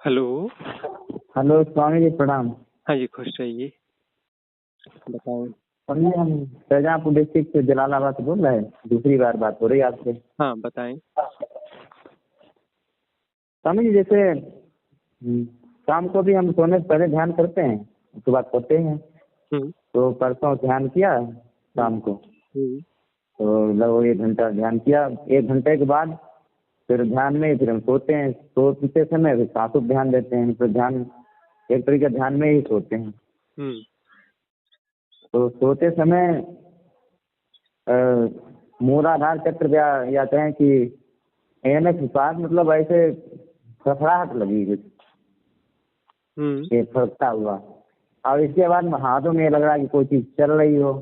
Hello. Hello Swami ji प्रणाम। हाँ जी, खुश रहिए। बताएं। स्वामी जी, हम शाहजहाँपुर डिस्ट्रिक्ट से जलालाबाद से बोल रहे हैं। दूसरी बार बात हो रही है आपसे। हाँ, बताएं। स्वामी जी, जैसे शाम को भी हम सोने से पहले ध्यान करते हैं, उसके बाद सोते हैं। हम्म। तो परसों ध्यान किया शाम को, हम्म। तो लगभग 1 घंटा ध्यान किया। 1 घंटे के बाद फिर ध्यान में फिर हम सोते हैं। सोते समय फिर सांसों पर ध्यान देते हैं। फिर ध्यान एक तरीके ध्यान में ही सोते हैं। हम्म। तो सोते समय मूलाधार चक्र या कहें कि एनएस के पास मतलब ऐसे फड़फड़ाहट लगी कुछ, ये फड़कता हुआ। और इसके बाद हाथों में लग रहा है कि कोई चीज चल रही हो,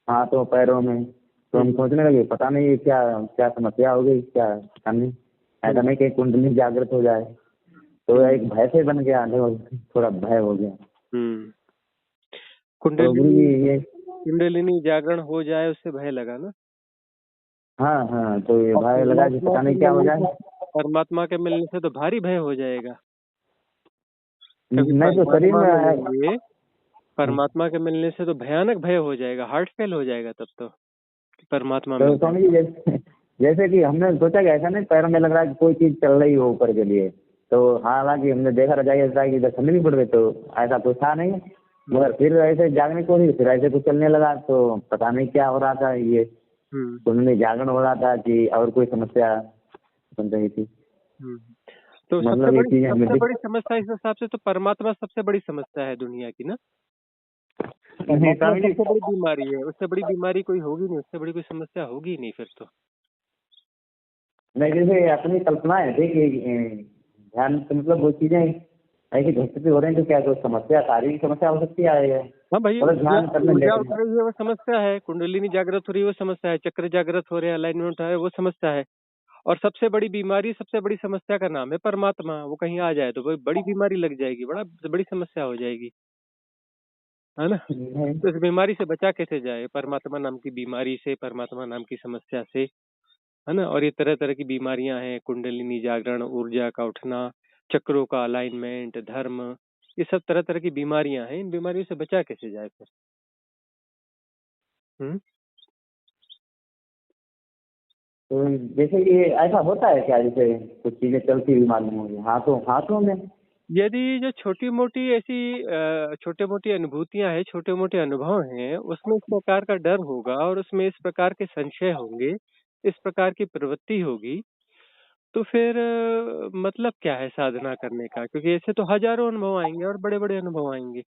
हाथों पैरों में। तो हम सोचने लगे पता नहीं ये क्या क्या समस्या हो गई, क्या पता नहीं, ऐसा नहीं कि कुंडली जागृत हो जाए। तो एक भय से बन गया, थोड़ा भय हो गया। कुंडलिनी जागरण हो जाए उससे भय लगा ना। हाँ हाँ, तो ये भय लगा कि पता नहीं क्या हो जाए। परमात्मा के मिलने से तो भारी भय हो जाएगा। नहीं तो शरीर में परमात्मा के मिलने से तो भयानक भय हो जाएगा, हार्ट फेल हो जाएगा तब तो परमात्मा तो में। स्वामी जी, जैसे कि हमने सोचा कि ऐसा नहीं पैरों में लग रहा है कि कोई चीज चल रही हो ऊपर के लिए। तो हालांकि हमने देखा रजाई ऐसा कि इधर ठंडी भी पड़ गई, तो ऐसा कुछ था नहीं। मगर फिर ऐसे जागने को नहीं, फिर ऐसे कुछ चलने लगा। तो पता नहीं क्या हो रहा था, ये कुंडली जागरण हो रहा था कि और कोई समस्या बन रही थी। तो मतलब सबसे बड़ी समस्या इस हिसाब से तो परमात्मा सबसे बड़ी समस्या है दुनिया की ना। सबसे बड़ी बीमारी है, उससे बड़ी बीमारी कोई होगी नहीं, उससे बड़ी कोई समस्या होगी नहीं फिर तो। नहीं, जैसे अपनी कल्पनाएं थी कि ध्यान से मतलब वो चीजें ऐसी घटती हो रही हैं, तो क्या कोई समस्या, शारीरिक समस्या हो सकती है। हाँ भाई, ध्यान करने ऊर्जा उठ रही है वो समस्या है, कुंडलिनी जागृत हो रही है वो समस्या है, चक्र जागृत हो रहे हैं, अलाइनमेंट है वो समस्या है। और सबसे बड़ी बीमारी, सबसे बड़ी समस्या का नाम है परमात्मा। वो कहीं आ जाए तो बड़ी बीमारी लग जाएगी, बड़ी समस्या हो जाएगी, है ना। तो इस बीमारी से बचा कैसे जाए, परमात्मा नाम की बीमारी से, परमात्मा नाम की समस्या से, है ना। और ये तरह तरह की बीमारियां हैं, कुंडलिनी जागरण, ऊर्जा का उठना, चक्रों का अलाइनमेंट, धर्म, ये सब तरह तरह की बीमारियां हैं। इन बीमारियों से बचा कैसे जाए फिर। तो जैसे कि ऐसा होता है क्या, जैसे कुछ चीजें चलती हुई मालूम होगी हाथों में। यदि जो छोटी मोटी ऐसी छोटे मोटी अनुभूतियां हैं, छोटे मोटे अनुभव हैं, उसमें इस प्रकार का डर होगा और उसमें इस प्रकार के संशय होंगे, इस प्रकार की प्रवृत्ति होगी, तो फिर मतलब क्या है साधना करने का। क्योंकि ऐसे तो हजारों अनुभव आएंगे और बड़े बड़े अनुभव आएंगे,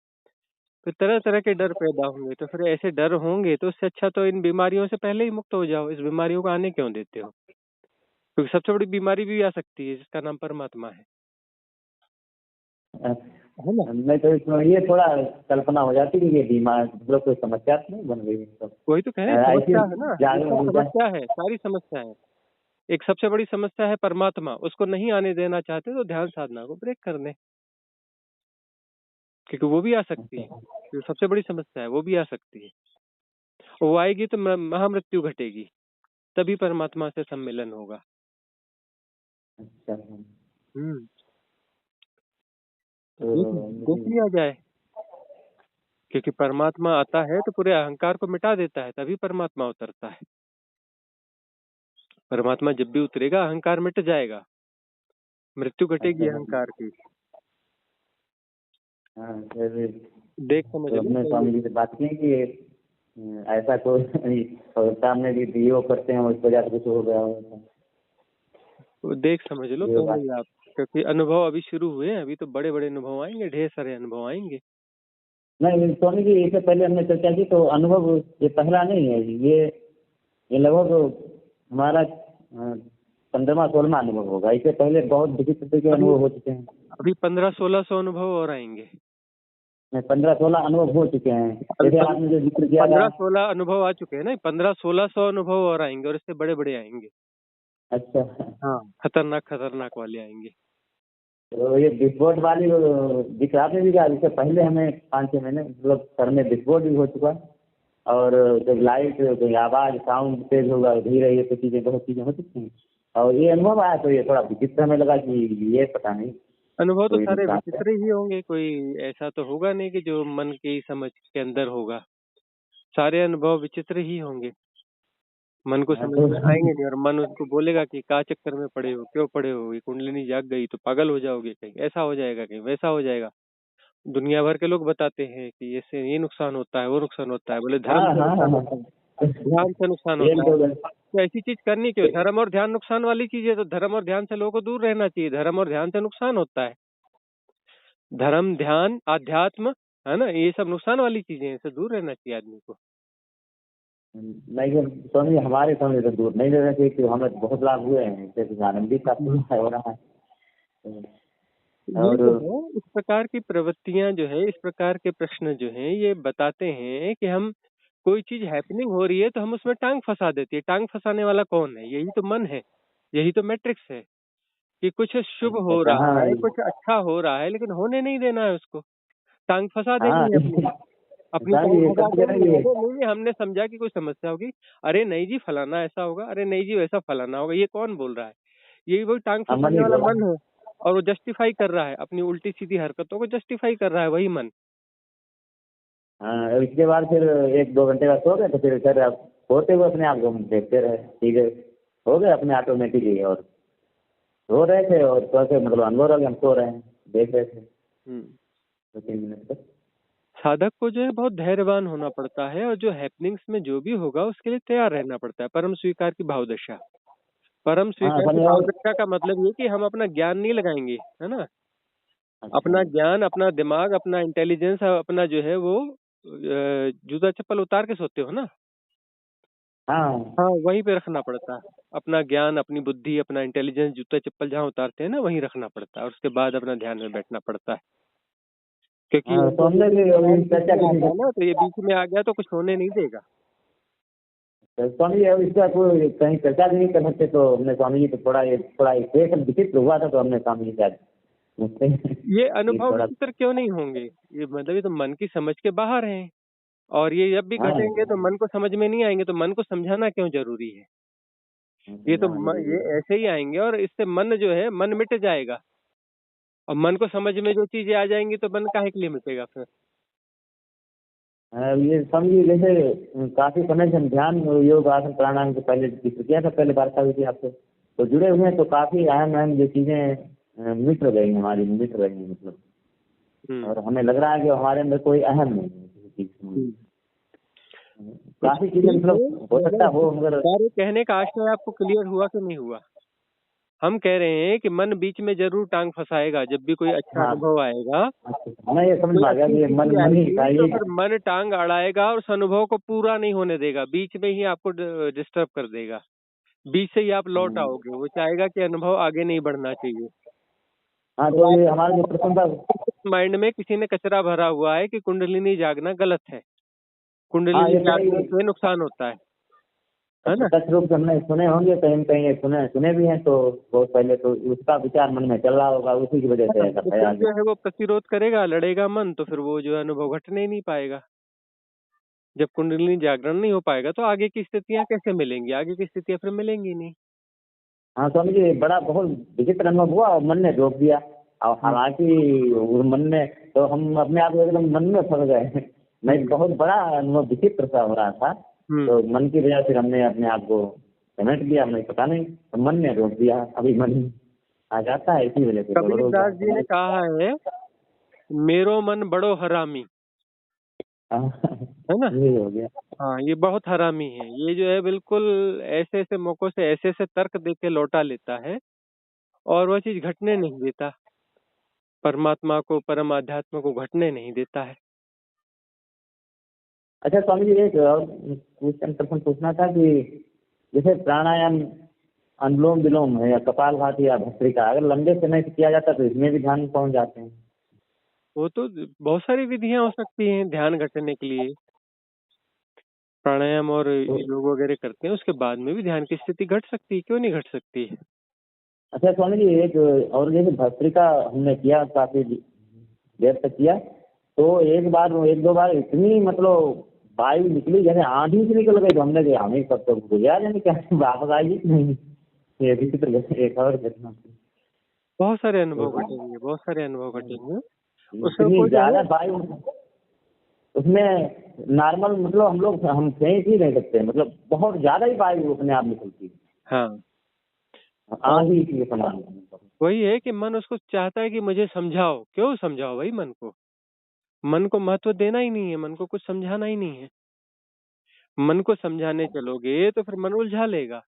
फिर तरह तरह के डर पैदा होंगे। तो फिर ऐसे डर होंगे तो उससे अच्छा तो इन बीमारियों से पहले ही मुक्त हो जाओ। इस बीमारियों को आने क्यों देते हो, क्योंकि सबसे बड़ी बीमारी भी आ सकती है जिसका नाम परमात्मा है ना। नहीं तो इसमें ये थोड़ा कल्पना हो जाती है कि बीमार मतलब कोई समस्या तो नहीं बन गई। वही तो कह रहे हैं, समस्या है ना, समस्या है, सारी समस्या है। एक सबसे बड़ी समस्या है परमात्मा, उसको नहीं आने देना चाहते तो ध्यान साधना को ब्रेक कर दें, क्योंकि वो भी आ सकती है। जो सबसे बड़ी समस्या है वो भी आ सकती है, वो आएगी तो महामृत्यु घटेगी, तभी परमात्मा से सम्मिलन होगा। अच्छा। देख लिया जाए, क्योंकि परमात्मा आता है तो पूरे अहंकार को मिटा देता है, तभी परमात्मा उतरता है। परमात्मा जब भी उतरेगा अहंकार मिट जाएगा, मृत्यु घटेगी अहंकार की। हाँ, फिर देख समझ तो अपने स्वामी जी से बात की कि ऐसा कोई सामने भी दियो करते हैं, उस वजह से कुछ हो गया हो। तो देख समझ लो तो आप, क्योंकि अनुभव अभी शुरू हुए हैं, अभी तो बड़े बड़े अनुभव आएंगे, ढेर सारे अनुभव आएंगे। नहीं स्वामी जी, इससे पहले हमने चर्चा की तो अनुभव ये पहला नहीं है, ये लगभग हमारा 15वां-16वां अनुभव होगा। इससे पहले बहुत विचित्र के अनुभव हो चुके हैं। अभी 1500-1600 अनुभव और आएंगे। 15-16 अनुभव हो चुके हैं। जैसे आपने जो जिक्र किया 15-16 अनुभव आ चुके हैं ना, 1500-1600 अनुभव और आएंगे, और इससे बड़े बड़े आएंगे। अच्छा। हाँ, खतरनाक वाले आएंगे। तो ये विस्फोट वाली जिक्र आपने भी कहा, इससे पहले हमें 5-6 महीने मतलब सर में विस्फोट भी हो चुका, और जब लाइट आवाज साउंड तेज होगा, धीरे ये तो बहुत चीजें हो सकती हैं। और ये अनुभव आया तो ये थोड़ा विचित्र हमें लगा कि ये पता नहीं अनुभव तो कोई सारे नुकसान है? विचित्र ही होंगे, कोई ऐसा तो होगा नहीं कि जो मन की समझ के अंदर होगा। सारे अनुभव विचित्र ही होंगे, मन को हाँ समझ तो में आएंगे नहीं, और मन उसको बोलेगा कि क्या चक्कर में पड़े हो, क्यों पड़े हो, ये कुंडलिनी जाग गई तो पागल हो जाओगे, कहीं ऐसा हो जाएगा, कहीं वैसा हो जाएगा। दुनिया भर के लोग बताते हैं कि इससे ये नुकसान होता है, वो नुकसान होता है, बोले हाँ धर्म से हाँ हाँ नुकसान हाँ। होता है, ध्यान से नुकसान एक होता है। दो तो ऐसी चीज करनी क्यों? धर्म और ध्यान नुकसान वाली चीज है, तो धर्म और ध्यान से लोगों को दूर रहना चाहिए। धर्म और ध्यान से नुकसान होता है। धर्म, ध्यान, आध्यात्म, है ना, ये सब नुकसान वाली चीजें हैं, इससे दूर रहना चाहिए आदमी को। नहीं सर, स्वामी हमारे समय से दूर नहीं रहना चाहिए, कि हमें बहुत लाभ हुए हैं, जैसे आनंदित का हो रहा है। ये और जो है, इस प्रकार की प्रवृत्तियां जो है, इस प्रकार के प्रश्न जो हैं, ये बताते हैं कि हम कोई चीज हैपनिंग हो रही है तो हम उसमें टांग फंसा देते हैं। टांग फंसाने वाला कौन है? यही तो मन है, यही तो मैट्रिक्स है कि कुछ शुभ हो अच्छा रहा हाँ है, कुछ अच्छा हो रहा है, लेकिन होने नहीं देना है उसको। टांग फंसा हाँ देनी है अपनी, अपनी स्वामी टांग ये फंसा सब देनी करेंगे। है। अरे नहीं नहीं, हमने समझा कि कोई समस्या होगी, अरे नहीं जी फलाना ऐसा होगा, अरे नहीं जी वैसा फलाना होगा। ये कौन बोल रहा है? यही वही टांग अमन फंसाने ही वाला बोला। मन है, और वो जस्टिफाई कर रहा है अपनी उल्टी सीधी हरकतों को, जस्टिफाई कर रहा है वही मन। हाँ और इसके बाद फिर एक दो घंटे बाद सो गए, तो फिर सर आप सोते हुए अपने आप को हम देखते रहे, ठीक है, हो गए अपने ऑटोमेटिकली। और सो रहे थे और तो से मतलब अनुभव हो गया, हम सो रहे हैं, देख रहे थे हम्म। 2-3 मिनट तक। साधक को जो है बहुत धैर्यवान होना पड़ता है, और जो हैपनिंग्स में जो भी होगा उसके लिए तैयार रहना पड़ता है। परम स्वीकार की भावदशा, परम हाँ स्वीकार की स्वामी और भावदशा का मतलब ये कि हम अपना ज्ञान नहीं लगाएंगे, है ना। अच्छा अपना ज्ञान, अपना दिमाग, अपना इंटेलिजेंस, अपना जो है वो जूता चप्पल उतार के सोते हो ना, हाँ हाँ वहीं पे रखना पड़ता है। अपना ज्ञान, अपनी बुद्धि, अपना इंटेलिजेंस जूता चप्पल जहाँ उतारते हैं ना, वहीं रखना पड़ता है, और उसके बाद अपना ध्यान में बैठना पड़ता है। क्योंकि हाँ, तो ये हमने भी अभी ध्यान बीच चर्चा में आ की गया थी। ना, तो ये बीच में आ गया तो कुछ होने नहीं देगा। तो स्वामी जी अब इसका कोई कहीं चर्चा भी नहीं कर सकते, तो हमने स्वामी जी तो थोड़ा एक विचित्र हुआ था, तो हमने स्वामी जी से आज मुझसे ये ये अनुभव थोड़ा। विचित्र क्यों नहीं होंगे? ये मतलब ये तो मन की समझ के बाहर हैं, और ये जब भी हाँ घटेंगे तो मन को समझ में नहीं आएंगे, तो मन को समझाना क्यों जरूरी है? ये तो समझाना जरूरी ये है। ऐसे ही आएंगे, और इससे मन जो है, मन मिट जाएगा। और मन को समझ में जो चीजें आ जाएंगी तो मन काहे के लिए मिटेगा फिर? ये समझिए जैसे काफी समय से हम ध्यान योग आसन प्राणायाम से पहले जिक्र किया था, पहले वार्ता हुई थी आपसे, तो जुड़े हुए हैं, तो काफी अहम अहम जो चीजें मिट रही हमारी, मिट रही हैं मतलब। हम्म। और हमें लग रहा है कि हमारे अंदर कोई अहम नहीं है किसी चीज में। हम्म। तो काफी चीजें ठीक है, मतलब हो सकता हो मगर। सारे कहने का आशय आपको क्लियर हुआ कि नहीं हुआ? हम कह रहे हैं कि मन बीच में जरूर टांग फंसाएगा, जब भी कोई अच्छा हाँ अनुभव आएगा, अच्छा, हमें ये समझ कोई में आ गया अच्छी कि ये मन स्थिति मन ही आएगी, था तो ये। फिर मन टांग अड़ाएगा और उस अनुभव को पूरा नहीं होने देगा, बीच में ही आपको डिस्टर्ब कर देगा। बीच से ही आप लौट आओगे, वो चाहेगा कि अनुभव आगे नहीं बढ़ना चाहिए। हाँ तो तो ये हमारा जो प्रश्न था। आपके माइंड में किसी ने कचरा भरा हुआ है कि कुंडलिनी जागना गलत है, हाँ कुंडलिनी ये तो जागने से नुकसान होता है ना। प्रत्यक्ष रूप से हमने सुने होंगे, कहीं न कहीं ये सुने सुने भी हैं, तो बहुत पहले तो उसका विचार मन में चल रहा होगा, उसी की वजह से ऐसा तो फिर ख्याल। जो है वो प्रतिरोध करेगा, लड़ेगा मन, तो फिर वो जो है अनुभव घटने ही नहीं पाएगा। जब कुंडलिनी जागरण नहीं हो पाएगा तो आगे की स्थितियां कैसे मिलेंगी? आगे की स्थितियां फिर मिलेंगी नहीं। हाँ स्वामी जी बड़ा बहुत विचित्र अनुभव हुआ और मन ने रोक दिया। और हम्म। हालांकि वो मन में तो हम अपने आप को एकदम मन में फंस गए। नहीं बहुत बड़ा अनुभव विचित्र सा हो रहा था, हम्म। तो मन की वजह से हमने अपने आप को समेट दिया, हमें पता नहीं, तो मन ने रोक दिया। अभी मन आ जाता है, इसी वजह से गड़बड़ हो गया कबीरदास जी ने हमारे। कहा है, मेरो मन बड़ो हरामी, है ना। ये हो गया। हाँ, ये बहुत हरामी है। ये जो है बिल्कुल ऐसे ऐसे मौकों से ऐसे ऐसे तर्क दे के लौटा लेता है, और वह चीज घटने नहीं देता, परमात्मा को, परम आध्यात्म को घटने नहीं देता है। अच्छा स्वामी जी एक और क्वेश्चन प्रश्न पूछना था कि जैसे प्राणायाम अनुलोम विलोम है या कपालभाति या भस्त्रिका, अगर लंबे समय से किया जाता है तो इसमें भी ध्यान पहुंच जाते हैं। वो तो बहुत सारी विधियां हो सकती हैं ध्यान घटने के लिए। प्राणायाम और तो योग वगैरह करते हैं, उसके बाद में भी ध्यान की स्थिति घट सकती है, क्यों नहीं घट सकती है। अच्छा स्वामी जी एक और जैसे भस्त्रिका हमने किया, काफी देर तक किया, तो एक दो बार इतनी मतलब वायु निकली जैसे आंधी से निकल गई, तो हमने कहा हमें सब तो गुजरा जाने क्या वापस आएगी कि नहीं। ये विचित्र एक और घटना थी। बहुत सारे अनुभव तो घटेंगे, बहुत सारे अनुभव घटेंगे। उसमें इतनी कोई जो ज्यादा है वायु उसमें नॉर्मल, मतलब हम सही ही नहीं सकते, मतलब बहुत ज्यादा ही वायु अपने आप निकलती है, हाँ, आंधी के समान। वही है कि मन उसको चाहता है कि मुझे समझाओ। क्यों समझाओ भाई मन को? मन को महत्व देना ही नहीं है, मन को कुछ समझाना ही नहीं है। मन को समझाने चलोगे तो फिर मन उलझा लेगा।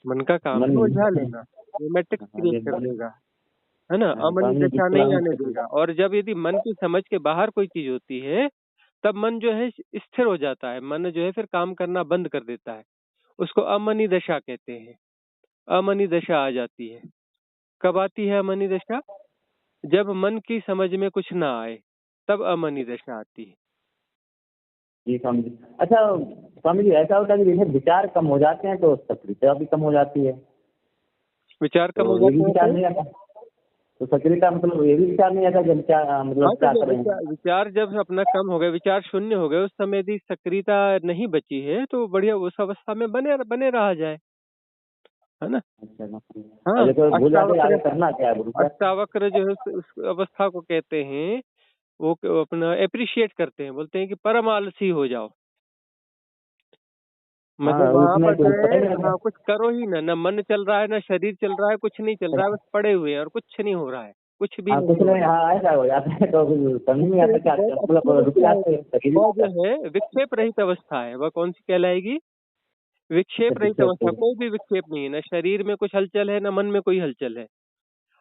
मन का काम मन है उलझा लेना, वो मैट्रिक्स क्रिएट कर देगा, है ना? अमनी स्वामी दशा जितना नहीं हो आने सके। देगा। और जब यदि मन की समझ के बाहर कोई चीज होती है, तब मन जो है स्थिर हो जाता है। मन जो है फिर काम करना बंद कर देता है। उसको अमनी दशा कहते हैं। अमनी दशा आ जाती है। कब आती है अमनी दशा? जब मन की समझ में कुछ ना आए, तब अमनी दशा आती है। जी स्वामी जी। अच्छा स्वामी जी, ऐसा होता है कि जैसे विचार कम हो जाते हैं तो सक्रियता भी कम हो जाती है, विचार कम हो तो ये भी जाते हैं विचार तो? नहीं आता? तो सक्रियता मतलब ये भी विचार नहीं आता जब क्या, हाँ, मतलब तो क्या जब करें? विचार जब अपना कम हो गए, विचार शून्य हो गए, उस समय यदि सक्रियता नहीं बची है तो बढ़िया उस अवस्था में बने बने रहा जाए, है ना? अच्छा ना। हाँ, और जैसे भूल जाते अष्टावक्र। आगे करना क्या है, भूल जाते। अष्टावक्र जो है उस अवस्था को कहते हैं, वो अपना एप्रिशिएट करते हैं, बोलते हैं कि परम आलसी हो जाओ। हाँ मतलब वहां उसमें पर जो कुछ पता ही है, नहीं लगता। हाँ, कुछ करो ही ना मन चल रहा है, ना शरीर चल रहा है, कुछ नहीं चल रहा है, बस पड़े हुए हैं और कुछ नहीं हो रहा है, कुछ भी हाँ कुछ नहीं हो नहीं, रहा है। हाँ ऐसा हो जाता है तो फिर समझ नहीं इससे आता एक क्या, बहुत अच्छी मतलब रुक अवस्था है। जाते हैं, शरीर वह जो जाता है विक्षेप रहित अवस्था है। वह कौन सी कहलाएगी? है विक्षेप रहित पीछे अवस्था। से। कोई भी विक्षेप नहीं है, ना शरीर में कुछ हलचल है, ना मन में कोई हलचल है।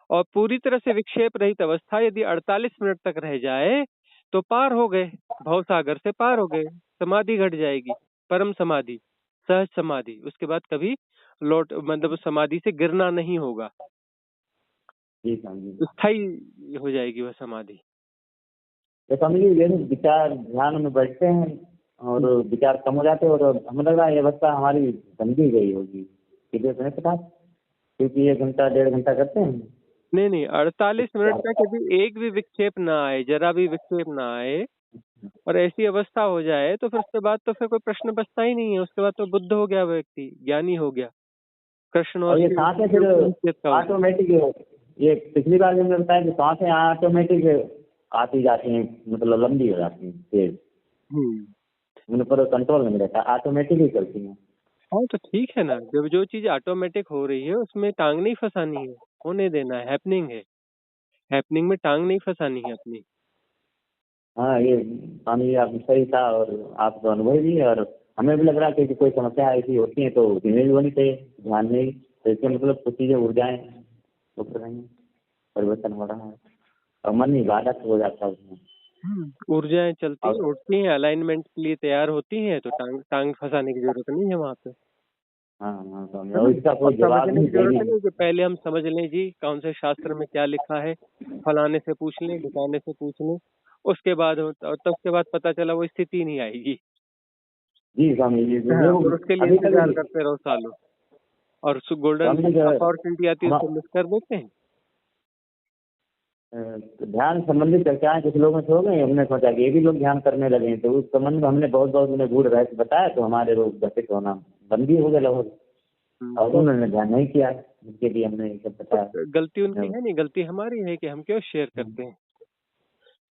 और पूरी तरह से विक्षेप रहित अवस्था यदि 48 मिनट तक रह जाए तो पार हो गए, भव सागर से पार हो गए। समाधि घट जाएगी, परम समाधि, सहज समाधि। उसके बाद कभी लौट मतलब समाधि से गिरना नहीं होगा, जी स्वामी जी। स्थायी हो जाएगी वह समाधि। तो स्वामी जी जैसे विचार ध्यान में बैठते हैं और विचार कम हो जाते हैं, और हमें लग रहा है ये अवस्था हमारी बन भी गई होगी, कितने समय पता, क्योंकि 1 घंटा 1.5 घंटा करते हैं। नहीं नहीं, 48 मिनट तक यदि एक भी विक्षेप ना आए, जरा भी विक्षेप ना आए और ऐसी अवस्था हो जाए, तो फिर उसके बाद तो फिर कोई प्रश्न बचता ही नहीं है। उसके बाद तो बुद्ध हो गया व्यक्ति, ज्ञानी हो गया। कृष्ण और और ये शिव सांसें शिव फिर की निश्चितता हो गई। ऑटोमेटिक, ये पिछली बार जब बताया कि सांसें ऑटोमेटिक आती जाती हैं, मतलब लंबी हो जाती हैं तेज, हम्म। उन पर कंट्रोल नहीं रहता, ऑटोमेटिक ही चलती हैं। हाँ, तो ठीक है ना। जब जो चीज ऑटोमेटिक हो रही है उसमें टांग नहीं फंसानी है, होने देना है। हैपनिंग है, हैपनिंग में टांग नहीं फंसानी है अपनी। हाँ ये स्वामी जी आप सही था, और आपका अनुभव भी है, और हमें भी लग रहा है कि कोई समस्या ऐसी होती है तो धीमे भी होनी चाहिए, ध्यान में ही, तो इससे मतलब कुछ चीजें ऊर्जाएं उठ रही हैं, परिवर्तन हो रहा है, और मन ही बाधक हो जाता है उसमें। ऊर्जाएं चलती और उठती हैं, अलाइनमेंट के लिए तैयार होती हैं, तो टांग टांग फंसाने की जरूरत नहीं है वहां पे, हाँ हाँ स्वामी, है और ना? इसका और कोई जवाब समझने नहीं की जरूरत देंगे हम। नहीं कि पहले हम समझ लें जी कौन से शास्त्र में क्या लिखा है, फलाने से पूछ लें, ढिकाने से पूछ लें, उसके बाद और तब उसके बाद पता चला वो स्थिति नहीं आएगी। जी स्वामी जी, हाँ, वो फिर उसके लिए अभी तक इंतजार करते रहो सालों, और गोल्डन स्वामी जी जो है, अपॉर्चुनिटी आती है हम उसको मिस कर देते हैं। ध्यान संबंधी चर्चाएं कुछ लोगों से हो गई, हमने सोचा कि ये भी लोग ध्यान करने लगे हैं, तो उस संबंध में हमने बहुत बहुत उन्हें गूढ़ रहस्य बताया, तो हमारे रोग घटित होना बंद भी हो गए लगभग, और तो उन्होंने ध्यान नहीं किया, जिनके लिए हमने ये सब बताया। गलती उनकी है नहीं, गलती हमारी है कि हम क्यों शेयर करते हैं।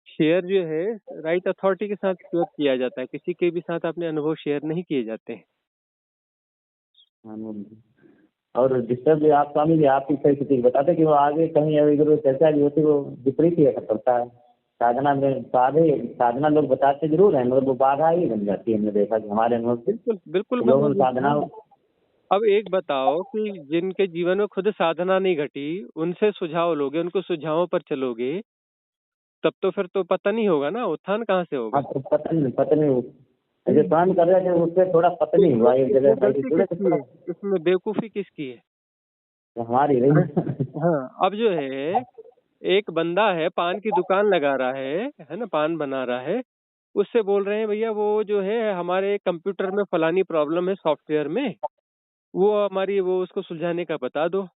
शेयर जो है राइट अथॉरिटी के साथ शेयर किया जाता है, किसी के भी साथ अपने अनुभव शेयर नहीं किए जाते हैं। और डिस्टर्ब आप स्वामी जी आपकी सही स्थिति बताते कि वो आगे कहीं इधर उधर चर्चा भी होती, वो विपरीत ही असर पड़ता है। साधना में साधना लोग बताते जरूर है, मगर वो बाधा ही बन जाती है, हमने देखा कि हमारे अनुभव से बिल्कुल बिल्कुल कि लोगों ने बनेगी। साधना। अब एक बताओ कि जिनके जीवन में खुद साधना नहीं घटी, उनसे सुझाव लोगे, उनको सुझावों पर चलोगे, तब तो फिर तो पतन ही होगा ना, उत्थान कहाँ से हाँ होगा? तो पत्नी जो काम कर रहे थे उससे थोड़ा पत्नी हुआ एक ये जगह, ऐसे गलती जुड़े तो किसकी थोड़ा है? इसमें बेवकूफी किसकी है? हमारी रही। हाँ, अब जो है एक बंदा है, पान की दुकान लगा रहा है ना, पान बना रहा है। उससे बोल रहे हैं भैया वो जो है हमारे कंप्यूटर में फलानी प्रॉब्लम है सॉफ्टवेयर में, वो हमारी वो उसको सुलझाने का बता दो।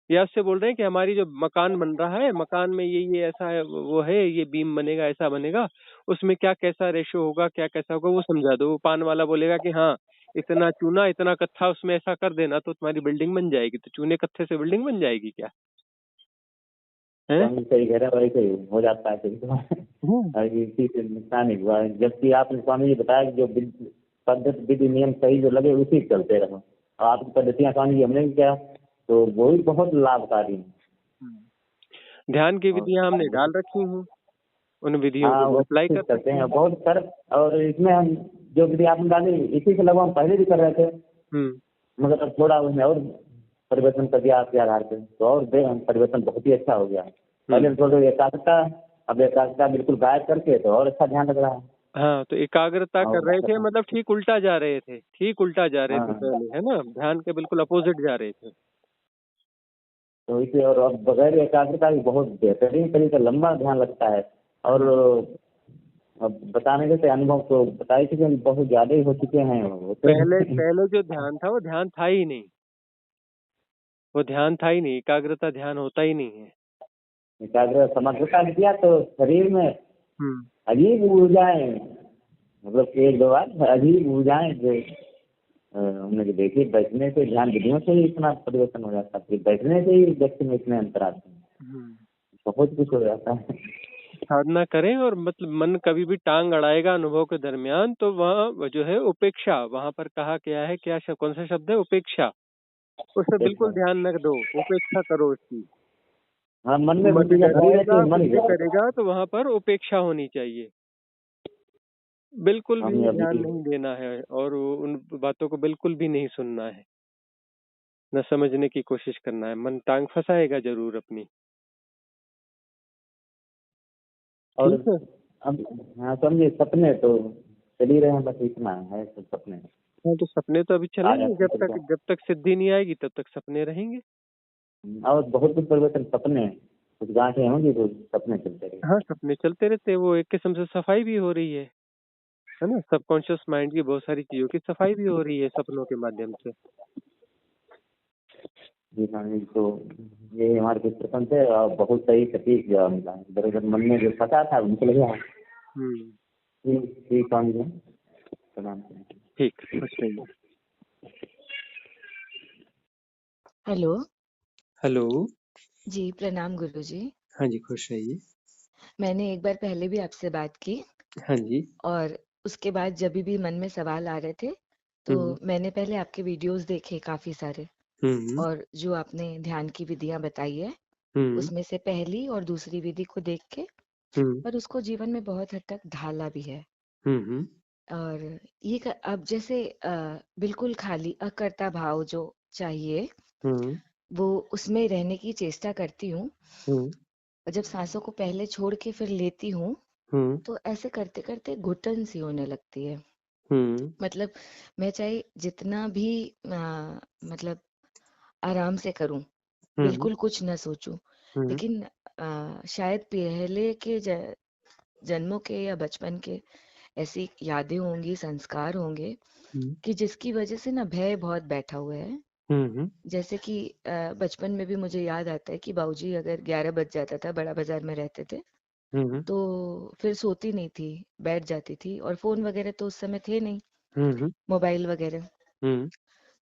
या उससे बोल रहे हैं कि हमारी जो मकान बन रहा है, मकान में ये ऐसा है, वो है, ये बीम बनेगा, ऐसा बनेगा, उसमें क्या कैसा रेशो होगा, क्या कैसा होगा, वो समझा दो। वो पान वाला बोलेगा कि हाँ इतना चूना इतना कत्था उसमें ऐसा कर देना तो तुम्हारी बिल्डिंग बन जाएगी। तो चूने कत्थे से बिल्डिंग बन जाएगी क्या? है? स्वामी सही कह रहे हैं, वैसे ही हो जाता है कभी कभार। और इसी से नुकसान ही हुआ है। जबकि आपने स्वामी जी बताया कि जो पद्धति विधि नियम सही जो लगे उसी से चलते रहो। और आपकी पद्धतियां स्वामी जी हमने भी किया तो वो भी बहुत लाभकारी है। ध्यान की और विधियां हमने डाल रखी हूँ, उन विधियों हाँ को वो अप्लाई कोशिश कर करते सकते हैं हैं। बहुत कर। और इसमें हम जो विधि आपने डाली इसी से लगभग हम पहले भी कर रहे थे, हम्म मगर अब थोड़ा उसमें और परिवर्तन कर दिया आपके आधार पे तो और परिवर्तन बहुत ही अच्छा हो गया। पहले हम्म। थोड़ी एकाग्रता, अब एकाग्रता बिल्कुल गायब करके तो और अच्छा ध्यान लग रहा है। हाँ, तो एकाग्रता कर रहे थे, और मतलब ठीक उल्टा जा रहे थे, ठीक उल्टा जा रहे थे हाँ, पहले, है ना? ध्यान के बिल्कुल अपोजिट जा रहे थे। तो इसे और अब बगैर एकाग्रता भी बहुत बेहतरीन तरीके लंबा ध्यान लगता है। और हम्म। अब बताने के अनुभव तो बताए थे कि हम बहुत ज्यादा ही हो चुके हैं होते पहले हैं। पहले जो ध्यान था वो ध्यान था ही नहीं, वो ध्यान था ही नहीं, एकाग्रता ध्यान होता ही नहीं है। एकाग्र समग्रता किया तो शरीर में हम्म। अजीब ऊर्जाएं, मतलब कि एक दो बार अजीब ऊर्जाएं जो हमने जो देखी, बैठने से ध्यान विधियों से ही इतना परिवर्तन हो जाता है, फिर बैठने से ही व्यक्ति में इतने अंतर आते हैं, हम्म। बहुत कुछ हो जाता है। साधना करें और मतलब मन कभी भी टांग अड़ाएगा अनुभव के दरमियान तो वहाँ जो है उपेक्षा, वहां पर कहा क्या है, क्या कौन सा शब्द है? उपेक्षा। उस पर बिल्कुल देखा, ध्यान न दो, उपेक्षा करो उसकी। हाँ मन में मन बुद्धियां भरी रहती डराएगा है, मन कुछ भी ही करेगा तो वहां पर उपेक्षा होनी चाहिए, बिल्कुल हम भी ध्यान अभी नहीं देना है और उन बातों को बिल्कुल भी नहीं सुनना है, न समझने की कोशिश करना है। मन टांग फंसाएगा जरूर अपनी। और ठीक है। अब हाँ समझे, सपने तो चल ही रहे हैं, बस इतना है सब सपने हाँ, तो सपने तो अभी आ चलेंगे, जाते हैं जब तक सिद्धि नहीं आएगी तब तक सपने रहेंगे। और बहुत कुछ परिवर्तन सपने, कुछ गांठें होंगी तो सपने चलते रहे। हाँ, सपने चलते रहते हैं, वो एक किस्म से सफाई भी हो रही है ना? सबकॉन्शियस माइंड की बहुत सारी चीजों की सफाई भी हो रही है सपनों के माध्यम से। जी हाँ जी, तो ये हमारे कुछ प्रपंच है और बहुत सही सटीक जवाब मिला है, इधर उधर मन में जो फंसा था वो निकल गया। हम्म। ठीक ठीक स्वामी जी, प्रणाम करें। ठीक, खुश रहिए। हेलो। हेलो। जी, प्रणाम गुरुजी। हाँ जी, खुश रहिए। मैंने एक बार पहले भी आपसे बात की हाँ जी। और उसके बाद जभी भी मन में सवाल आ रहे थे, हम्म। तो मैंने पहले आपके वीडियोज़ देखे काफ़ी सारे हम्म। और जो आपने ध्यान की विधियाँ बताई है, हम्म। उसमें से पहली और दूसरी विधि को देख के हम्म। पर उसको जीवन में बहुत हद तक ढाला भी है। हम्म। और अब जैसे बिल्कुल खाली अकर्ता भाव जो चाहिए, हम्म। वो उसमें रहने की चेष्टा करती हूँ। हम्म। और जब सांसों को पहले छोड़ के फिर लेती हूँ, हम्म। तो ऐसे करते-करते घुटन सी होने लगती है। हम्म। मतलब मैं चाहे जितना भी मतलब आराम से करूँ, हम्म। बिल्कुल कुछ ना सोचूँ, हम्म। लेकिन शायद पहले के जन्मों के या बचपन के ऐसी यादें होंगी, संस्कार होंगे हम्म। कि जिसकी वजह से ना भय बहुत बैठा हुआ है। हम्म। जैसे कि बचपन में भी मुझे याद आता है कि बाबूजी अगर 11 बज जाता था, बड़ा बाज़ार में रहते थे, हम्म। तो फिर सोती नहीं थी, बैठ जाती थी और फ़ोन वगैरह तो उस समय थे नहीं, हम्म। मोबाइल वगैरह। हम्म।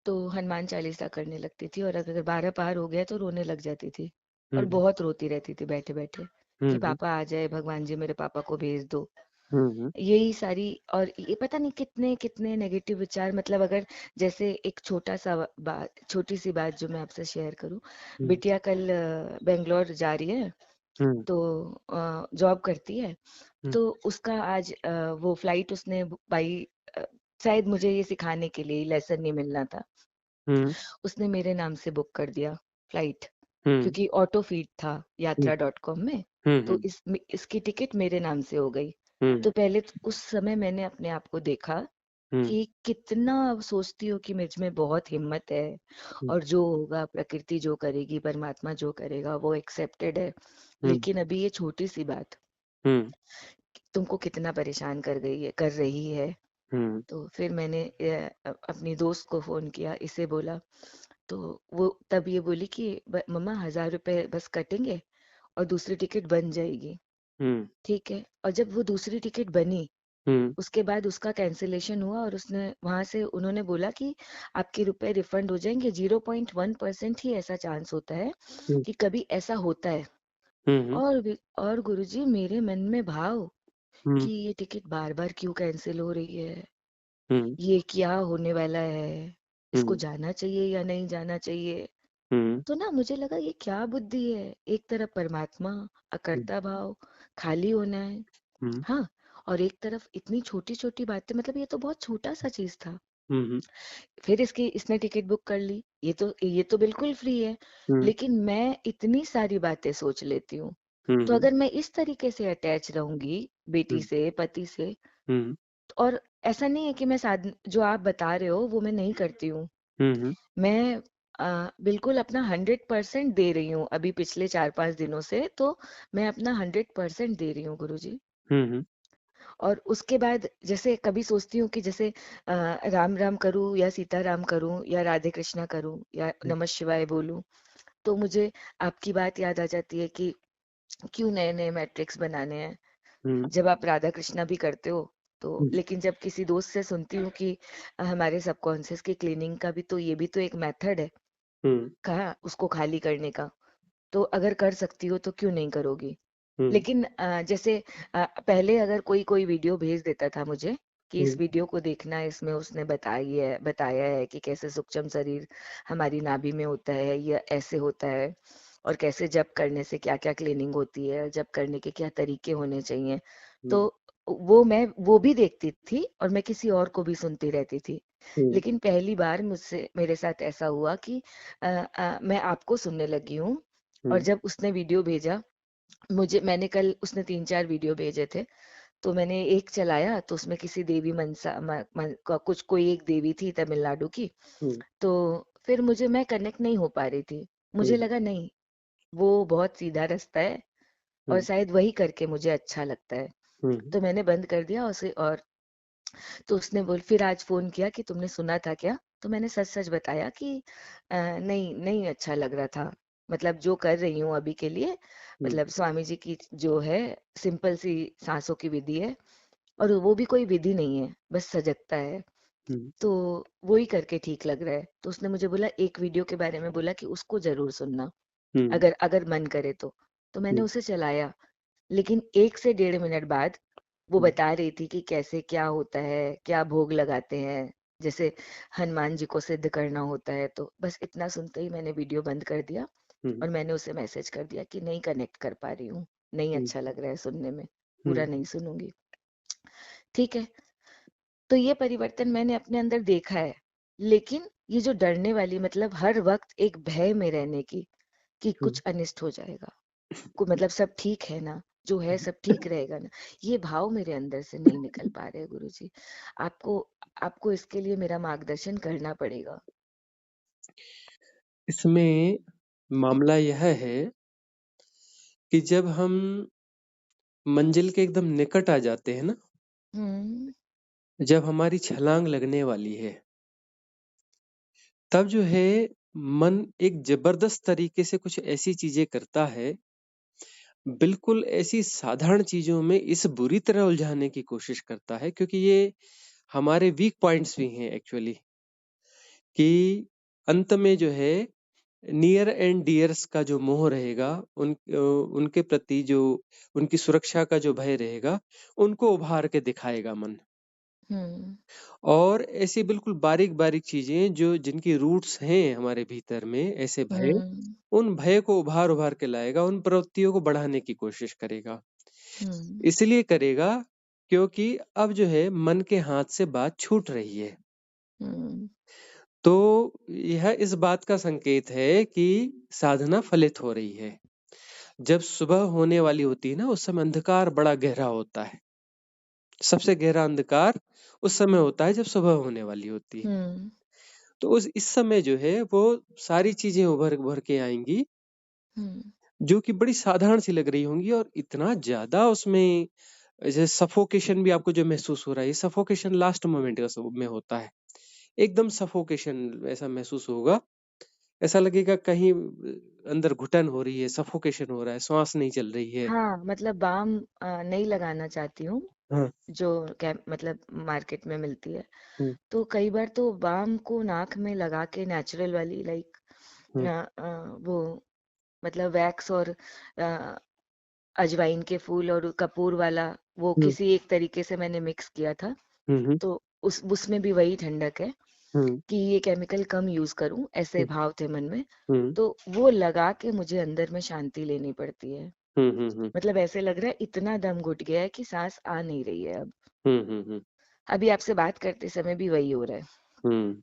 तो हनुमान चालीसा करने लगती थी और अगर 12 पार हो गया तो रोने लग जाती थी और हम्म। बहुत रोती रहती थी बैठे-बैठे कि हम्म। पापा आ जाए, भगवान जी मेरे पापा को भेज दो। हम्म। यही सारी और ये पता नहीं कितने-कितने नेगेटिव विचार, मतलब अगर जैसे एक छोटी-सी बात जो मैं आपसे शेयर करूँ, हम्म। बिटिया कल बैंगलोर जा रही है, हम्म। तो जॉब करती है, हम्म। तो उसका आज वो फ्लाइट उसने पाई, अ, शायद मुझे ये सिखाने के लिए लेसन नहीं मिलना था। हम्म। उसने मेरे नाम से बुक कर दिया फ्लाइट, हम्म। क्योंकि ऑटो फीड था यात्रा डॉट कॉम में, तो हम्म। इसकी टिकट मेरे नाम से हो गई। हम्म। तो पहले तो उस समय मैंने अपने आप को देखा हम्म। कि कितना सोचती हूँ कि मुझ में बहुत हिम्मत है हम्म। और जो होगा प्रकृति जो करेगी, परमात्मा जो करेगा वो एक्सेप्टेड है। हम्म। लेकिन अभी ये छोटी सी बात हम्म। तुमको कितना परेशान कर रही है। हम्म। तो फिर मैंने अपनी दोस्त को फोन किया, इसे बोला, तो वो तब ये बोली कि मम्मा 1000 रुपए बस कटेंगे और दूसरी टिकट बन जाएगी। हम्म। ठीक है, और जब वो दूसरी टिकट बनी उसके बाद उसका कैंसिलेशन हुआ और उसने वहां से उन्होंने बोला कि आपके रुपए रिफंड हो जाएंगे। 0.1% ही ऐसा चांस होता है कि कभी ऐसा होता है। और गुरुजी मेरे मन में भाव कि ये टिकट बार बार क्यों कैंसिल हो रही है, ये क्या होने वाला है, इसको जाना चाहिए या नहीं जाना चाहिए। तो ना मुझे लगा ये क्या बुद्धि है, एक तरफ परमात्मा, अकर्ता भाव, खाली होना है, हाँ, और एक तरफ इतनी छोटी छोटी बातें, मतलब ये तो बहुत छोटा सा चीज था। फिर इसने टिकट बुक कर ली, ये तो बिल्कुल फ्री है, लेकिन मैं इतनी सारी बातें सोच लेती हूँ। तो अगर मैं इस तरीके से अटैच रहूंगी बेटी से, पति से, और ऐसा नहीं है कि मैं जो आप बता रहे हो वो मैं नहीं करती हूँ। मैं बिल्कुल अपना 100% दे रही हूँ अभी पिछले 4-5 दिनों से, तो मैं अपना 100% दे रही हूँ गुरुजी। और उसके बाद जैसे कभी सोचती हूँ कि जैसे राम राम करूँ या सीता राम करूँ या राधे कृष्णा करूँ या नमः शिवाय बोलूँ, तो मुझे आपकी बात याद आ जाती है कि क्यों नए नए मैट्रिक्स बनाने हैं जब आप राधा कृष्णा भी करते हो। तो लेकिन जब किसी दोस्त से सुनती हूँ कि हमारे सबकॉन्शियस की क्लीनिंग का भी तो ये भी तो एक मेथड है, कहा उसको खाली करने का, तो अगर कर सकती हो तो क्यों नहीं करोगी। लेकिन जैसे पहले अगर कोई कोई वीडियो भेज देता था मुझे कि इस वीडियो को देखना, इसमें उसने बताया है कि कैसे सूक्ष्म शरीर हमारी नाभि में होता है या ऐसे होता है, और कैसे जप करने से क्या क्या क्लीनिंग होती है, जप करने के क्या तरीके होने चाहिए। तो वो भी देखती थी और मैं किसी और को भी सुनती रहती थी। लेकिन पहली बार मेरे साथ ऐसा हुआ कि मैं आपको सुनने लगी हूँ। और जब उसने वीडियो भेजा मैंने कल, उसने 3-4 वीडियो भेजे थे, तो मैंने एक चलाया तो उसमें किसी देवी मनसा कुछ कोई एक देवी थी तमिलनाडु की। तो फिर मैं कनेक्ट नहीं हो पा रही थी। मुझे लगा नहीं, वो बहुत सीधा रास्ता है और शायद वही करके मुझे अच्छा लगता है। तो मैंने बंद कर दिया उसे। और तो उसने फिर आज फोन किया कि तुमने सुना था क्या। तो मैंने सच सच बताया कि नहीं नहीं अच्छा लग रहा था, मतलब जो कर रही हूँ अभी के लिए, मतलब स्वामी जी की जो है सिंपल सी सांसों की विधि है, और वो भी कोई विधि नहीं है, बस सजगता है। तो वो ही करके ठीक लग रहा है। तो उसने मुझे बोला, एक वीडियो के बारे में बोला कि उसको जरूर सुनना, अगर अगर मन करे तो मैंने उसे चलाया। लेकिन 1 से 1.5 मिनट बाद वो बता रही थी कि कैसे क्या होता है, क्या भोग लगाते हैं, जैसे हनुमान जी को सिद्ध करना होता है। तो बस इतना सुनते ही मैंने वीडियो बंद कर दिया और मैंने उसे मैसेज कर दिया कि नहीं कनेक्ट कर पा रही हूँ, नहीं अच्छा लग रहा है सुनने में, पूरा नहीं सुनूंगी। ठीक है, तो ये परिवर्तन मैंने अपने अंदर देखा है। लेकिन ये जो डरने वाली, मतलब हर वक्त एक भय में रहने की कि कुछ अनिष्ट हो जाएगा, मतलब सब ठीक है ना, जो है सब ठीक रहेगा ना, ये भाव मेरे अंदर से नहीं निकल पा रहे गुरुजी। आपको आपको इसके लिए मेरा मार्गदर्शन करना पड़ेगा। इसमें मामला यह है कि जब हम मंजिल के एकदम निकट आ जाते हैं ना, हम्म जब हमारी छलांग लगने वाली है, तब जो है मन एक जबरदस्त तरीके से कुछ ऐसी चीजें करता है, बिल्कुल ऐसी साधारण चीजों में इस बुरी तरह उलझाने की कोशिश करता है, क्योंकि ये हमारे वीक पॉइंट्स भी हैं एक्चुअली, कि अंत में जो है नियर एंड डियर्स का जो मोह रहेगा, उनके प्रति जो उनकी सुरक्षा का जो भय रहेगा, उनको उभार के दिखाएगा मन। हम्म और ऐसी बिल्कुल बारीक बारीक चीजें जो जिनकी रूट्स हैं हमारे भीतर में, ऐसे भय, हम्म उन भय को उभार उभार के लाएगा, उन प्रवृत्तियों को बढ़ाने की कोशिश करेगा। हम्म इसलिए करेगा क्योंकि अब जो है मन के हाथ से बात छूट रही है। हम्म तो यह इस बात का संकेत है कि साधना फलित हो रही है। जब सुबह होने वाली होती है ना, उस समय अंधकार बड़ा गहरा होता है। सबसे गहरा अंधकार उस समय होता है जब सुबह होने वाली होती है। हम्म तो इस समय जो है वो सारी चीजें उभर उभर के आएंगी, हम्म जो कि बड़ी साधारण सी लग रही होंगी, और इतना ज्यादा उसमें जैसे सफोकेशन भी आपको जो महसूस हो रहा है, ये सफोकेशन लास्ट मोमेंट में होता है। एकदम सफोकेशन ऐसा महसूस होगा, ऐसा लगेगा कहीं अंदर घुटन हो रही है, सफोकेशन हो रहा है, सांस नहीं चल रही है। हाँ, मतलब बाम नहीं लगाना चाहती हूँ। हाँ। जो मतलब मार्केट में मिलती है। हम्म। तो कई बार तो बाम को नाक में लगा के नेचुरल वाली, लाइक हम्म। वो मतलब वैक्स और अजवाइन के फूल और कपूर वाला, वो हम्म। किसी एक तरीके से मैंने मिक्स किया था। हम्म। तो उसमें भी वही ठंडक है हम्म। कि ये केमिकल कम यूज करूं, ऐसे हम्म। भाव थे मन में। हम्म। तो वो लगा के मुझे अंदर में शांति लेनी पड़ती है। हम्म। हम्म। मतलब ऐसे लग रहा है इतना दम घुट गया है कि सांस आ नहीं रही है अब। हम्म। अभी आपसे बात करते समय भी वही हो रहा है। हम्म।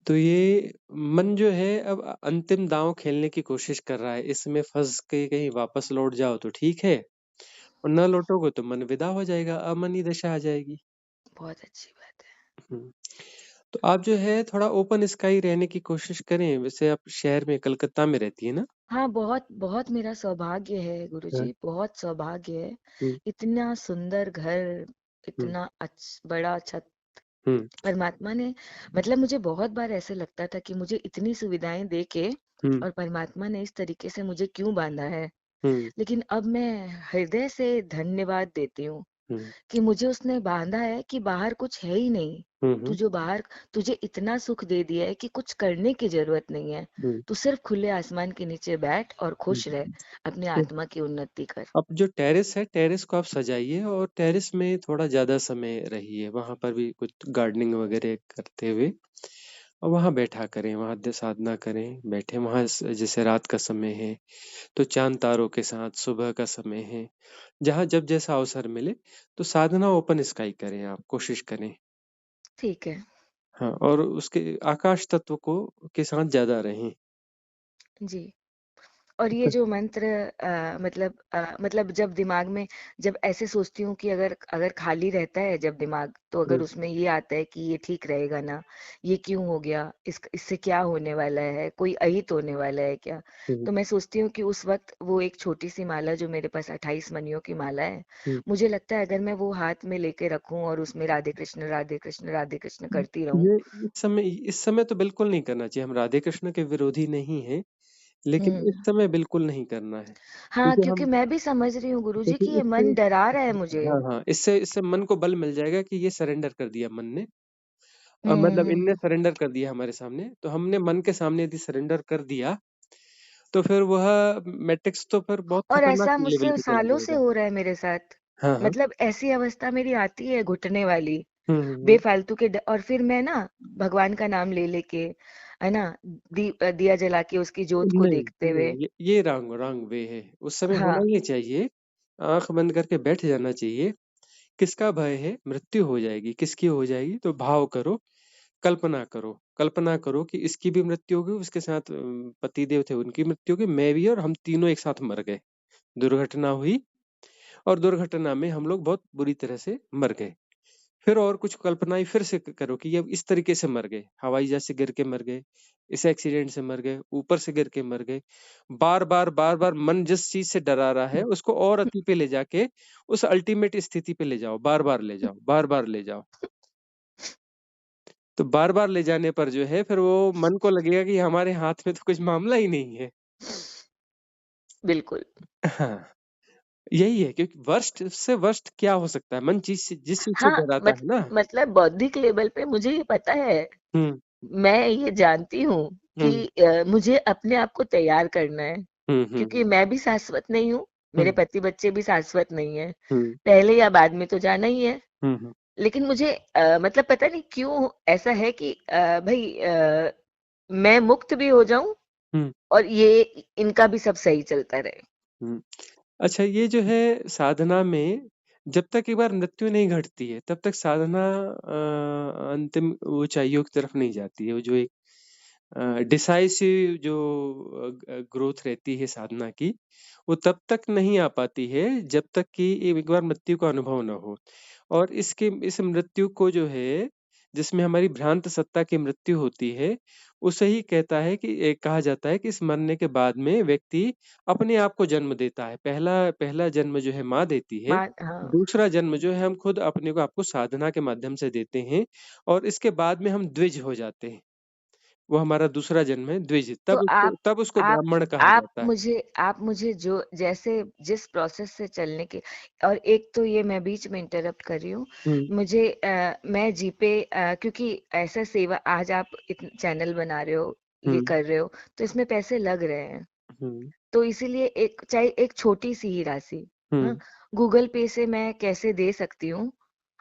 तो ये मन जो है अब अंतिम दांव खेलने की कोशिश कर रहा है, इसमें फंस के कहीं वापस लौट जाओ तो ठीक है, और न लौटोगे तो मन विदा हो जाएगा, अमनी दशा आ जाएगी। बहुत अच्छी बात है। हम्म। तो आप जो है थोड़ा ओपन स्काई रहने की कोशिश करें। वैसे आप शहर में कलकत्ता में रहती है ना? हाँ, बहुत बहुत मेरा सौभाग्य है हाँ। गुरुजी, बहुत सौभाग्य है। हम्म। इतना सुंदर घर, हम्म। इतना बड़ा छत हम्म। परमात्मा ने, मतलब मुझे बहुत बार ऐसे लगता था कि मुझे इतनी सुविधाएं दे के हम्म। और परमात्मा ने इस तरीके से मुझे क्यों बांधा है। हम्म। लेकिन अब मैं हृदय से धन्यवाद देती हूँ हम्म। कि मुझे उसने बांधा है कि बाहर कुछ है ही नहीं। तू हम्म। जो बाहर, तुझे इतना सुख दे दिया है कि कुछ करने की जरूरत नहीं है। हम्म। तू सिर्फ खुले आसमान के नीचे बैठ और खुश रह, हम्म। अपने तो आत्मा की उन्नति कर। अब जो टेरेस है, टेरेस को आप सजाइए और टेरेस में थोड़ा ज्यादा समय रहिए, वहां पर भी कुछ गार्डनिंग वगैरह करते हुए, और वहां बैठा करें, वहां साधना करें, बैठे वहां। जैसे रात का समय है तो चांद तारों के साथ, सुबह का समय है, जहां जब जैसा अवसर मिले तो साधना ओपन स्काई करें, आप कोशिश करें। ठीक है हाँ, और उसके आकाश तत्व को के साथ ज्यादा रहें। जी। और ये जो मंत्र मतलब जब दिमाग में, जब ऐसे सोचती हूँ कि अगर अगर खाली रहता है जब दिमाग, तो अगर हम्म। उसमें ये आता है कि ये ठीक रहेगा ना, ये क्यों हो गया, इससे क्या होने वाला है, कोई अहित होने वाला है क्या। हम्म। तो मैं सोचती हूँ कि उस वक्त वो एक छोटी सी माला जो मेरे पास 28 मणियों की माला है, हम्म। मुझे लगता है अगर मैं वो हाथ में लेके रखूं और उसमें राधे कृष्ण करती रहूं। ये इस समय तो बिल्कुल नहीं करना चाहिए। हम राधे कृष्ण के विरोधी नहीं हैं, लेकिन हम्म। इस समय बिल्कुल नहीं करना है, हाँ, क्योंकि क्योंकि हम मैं भी समझ रही हूँ गुरुजी कि क्योंकि ये इससे मन डरा रहा है मुझे। हाँ हाँ, इससे इससे मन को बल मिल जाएगा कि ये सरेंडर कर दिया मन ने, हम्म मतलब हम्म, इनने हम्म। सरेंडर कर दिया हमारे सामने, तो हमने मन के सामने यदि सरेंडर कर दिया तो फिर वह मैट्रिक्स तो फिर बहुत और खतरनाक ऐसा लेवल मुझसे पे चला सालों से जाएगा। हो रहा है मेरे साथ। हाँ हाँ। मतलब ऐसी अवस्था मेरी आती है घुटने वाली, हम्म। बेफालतू के और फिर मैं ना भगवान का नाम ले लेके, है ना, दिया जला के उसकी ज्योत को नहीं देखते हुए। नहीं, ये रॉन्ग रॉन्ग वे है। उस समय होना हाँ ये चाहिए, आंख बंद करके बैठ जाना चाहिए। किसका भय है? मृत्यु हो जाएगी। किसकी हो जाएगी? तो भाव करो, कल्पना करो, कल्पना करो कि इसकी भी मृत्यु होगी, उसके साथ पति देव थे उनकी मृत्यु होगी, मैं भी, और हम तीनों एक साथ मर गए। दुर्घटना हुई और दुर्घटना में हम लोग बहुत बुरी तरह से मर गए। फिर और कुछ कल्पनाएं फिर से करो कि ये इस तरीके से मर गए, हवाई जहाज से गिर के मर गए, इस एक्सीडेंट से मर गए, ऊपर से गिर के मर गए। बार बार बार बार मन जिस चीज से डरा रहा है उसको और अति पे ले जाके उस अल्टीमेट स्थिति पे ले जाओ, बार बार ले जाओ, बार बार ले जाओ। तो बार बार ले जाने पर जो है फिर वो मन को लगेगा कि हमारे हाथ में तो कुछ मामला ही नहीं है। बिल्कुल। हाँ, यही है, क्योंकि वर्स्ट से वर्स्ट क्या हो सकता है? मन जिस चीज से हाँ, डराता है ना। मतलब बौद्धिक लेवल पे मुझे ये पता है, हम्म। मैं ये जानती हूँ हम्म। कि मुझे अपने आप को तैयार करना है। हम्म। क्योंकि मैं भी शाश्वत नहीं हूँ, मेरे हम्म। पति बच्चे भी शाश्वत नहीं है, हम्म। पहले या बाद में तो जाना ही है। हम्म। लेकिन मुझे मतलब पता नहीं क्यों ऐसा है कि भाई मैं मुक्त भी हो जाऊं हम्म। और ये इनका भी सब सही चलता रहे। हम्म। अच्छा, ये जो है साधना में जब तक एक बार मृत्यु नहीं घटती है तब तक साधना अंतिम ऊंचाइयों की तरफ नहीं जाती है। वो जो एक डिसाइसिव जो ग्रोथ रहती है साधना की, वो तब तक नहीं आ पाती है जब तक कि एक बार मृत्यु का अनुभव न हो। और इस मृत्यु को जो है, जिसमें हमारी भ्रांत सत्ता की मृत्यु होती है, उसे ही कहता है कि कहा जाता है कि इस मरने के बाद में व्यक्ति अपने आप को जन्म देता है। पहला पहला जन्म जो है माँ देती है, माँ, हाँ। दूसरा जन्म जो है हम खुद अपने को आपको साधना के माध्यम से देते हैं, और इसके बाद में हम द्विज हो जाते हैं। वो हमारा दूसरा जन्म है, द्विज। तो तब उसको आप ब्राह्मण कहा जाता है। आप मुझे जो जैसे जिस प्रोसेस से चलने के, और एक तो ये मैं बीच में इंटरप्ट कर रही हूँ, हम्म मुझे मैं जीपे, क्योंकि ऐसा सेवा आज आप चैनल बना रहे हो, ये हम्म कर रहे हो, तो इसमें पैसे लग रहे हैं। हम्म तो इसीलिए एक चाहे एक छोटी सी ही राशि, हाँ, हम्म गूगल पे से मैं कैसे दे सकती हूँ,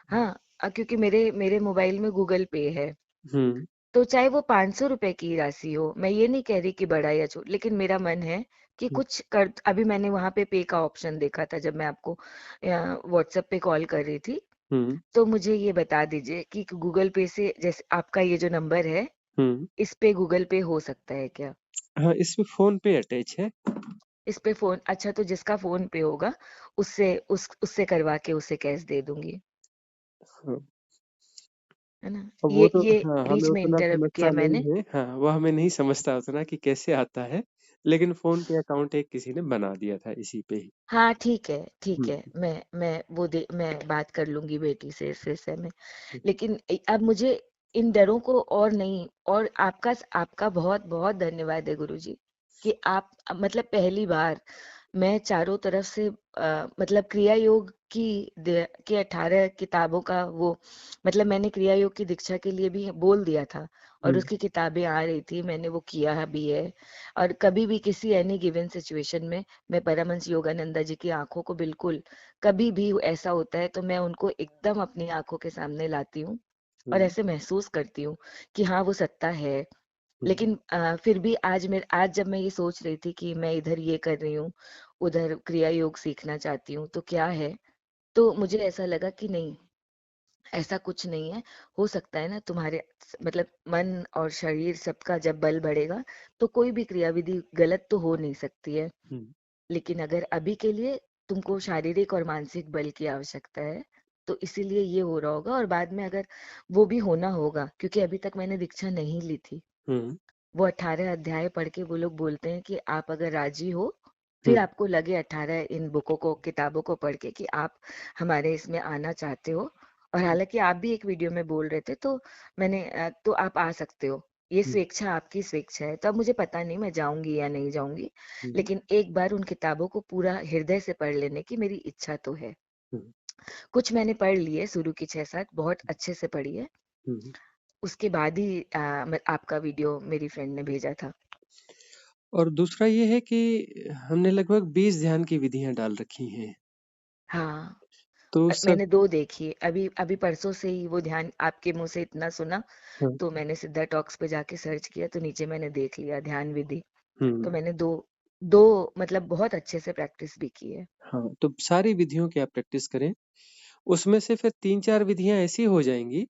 हाँ, क्योंकि मेरे मेरे मोबाइल में गूगल पे है। हम्म तो चाहे वो 500 रुपए की राशि हो, मैं ये नहीं कह रही कि बड़ा या छोटा, लेकिन मेरा मन है कि कुछ कर। अभी मैंने वहां पे का ऑप्शन देखा था जब मैं आपको व्हाट्सएप पे कॉल कर रही थी। हम्म तो मुझे ये बता दीजिए कि गूगल पे से, जैसे आपका ये जो नंबर है, हम्म। इस पे गूगल पे हो सकता है क्या? हाँ, इसमें फोन पे अटैच है। इस पे फोन, अच्छा, तो जिसका फोन पे होगा उससे उससे करवा के उसे कैश दे दूंगी, हाँ, है ना? अब वो ये तो, ये हाँ, हमें बीच में उतना इंटरप्ट समझता किया नहीं मैंने। है। हाँ, वो हमें नहीं समझता उतना कि कैसे आता है। लेकिन फोन पे अकाउंट एक किसी ने बना दिया था इसी पे ही। हाँ, ठीक है, ठीक है। हम्म मैं बात कर लूंगी बेटी से इस विषय में। हम्म लेकिन अब मुझे इन डरों को और नहीं, और आपका आपका बहुत बहुत धन्यवाद है गुरुजी, कि आप मतलब पहली बार मैं चारों तरफ से मतलब क्रिया योग की 18 किताबों का वो, मतलब मैंने क्रिया योग की दीक्षा के लिए भी बोल दिया था, और हम्म उसकी किताबें आ रही थी, मैंने वो किया भी है। और कभी भी किसी एनी गिवन सिचुएशन में मैं परमहंस योगानंदा जी की आंखों को बिल्कुल, कभी भी ऐसा होता है तो मैं उनको एकदम अपनी आंखों के सामने लाती हूँ, और हम्म ऐसे महसूस करती हूँ कि हाँ वो सत्ता है। हम्म लेकिन फिर भी आज जब मैं ये सोच रही थी कि मैं इधर ये कर रही हूँ, उधर क्रिया योग सीखना चाहती हूँ, तो क्या है, तो मुझे ऐसा लगा कि नहीं, ऐसा कुछ नहीं है। हो सकता है ना तुम्हारे मतलब मन और शरीर सबका जब बल बढ़ेगा, तो कोई भी क्रिया विधि गलत तो हो नहीं सकती है। हम्म लेकिन अगर अभी के लिए तुमको शारीरिक और मानसिक बल की आवश्यकता है, तो इसीलिए ये हो रहा होगा, और बाद में अगर वो भी होना होगा, क्योंकि अभी तक मैंने दीक्षा नहीं ली थी। हम्म वो 18 अध्याय पढ़ के वो लोग बोलते हैं कि आप अगर राजी हो, फिर हम्म आपको लगे 18 इन बुकों को, किताबों को पढ़ के, कि आप हमारे इसमें आना चाहते हो। और हालांकि आप भी एक वीडियो में बोल रहे थे, तो तो आप आ सकते हो। ये हम्म स्वेच्छा, आपकी स्वेच्छा है। तो अब मुझे पता नहीं मैं जाऊंगी या नहीं जाऊंगी, हम्म लेकिन एक बार उन किताबों को पूरा हृदय से पढ़ लेने की मेरी इच्छा तो है। हम्म कुछ मैंने पढ़ ली है, शुरू की 6-7 बहुत अच्छे से पढ़ी है। हम्म। उसके बाद ही आपका वीडियो मेरी फ्रेंड ने भेजा था। और दूसरा ये है कि हमने लगभग 20 ध्यान की विधियां डाल रखी हैं। हाँ, तो सब, मैंने 2 देखी। अभी अभी परसों से ही वो ध्यान आपके मुंह से इतना सुना, हाँ, तो मैंने सिद्धा टॉक्स पे जाके सर्च किया, तो नीचे मैंने देख लिया ध्यान विधि। तो हम्म मैंने दो दो मतलब बहुत अच्छे से प्रैक्टिस भी की है। हाँ, तो सारी विधियों की आप प्रैक्टिस करें। उसमें से फिर 3-4 विधियां ऐसी हो जाएंगी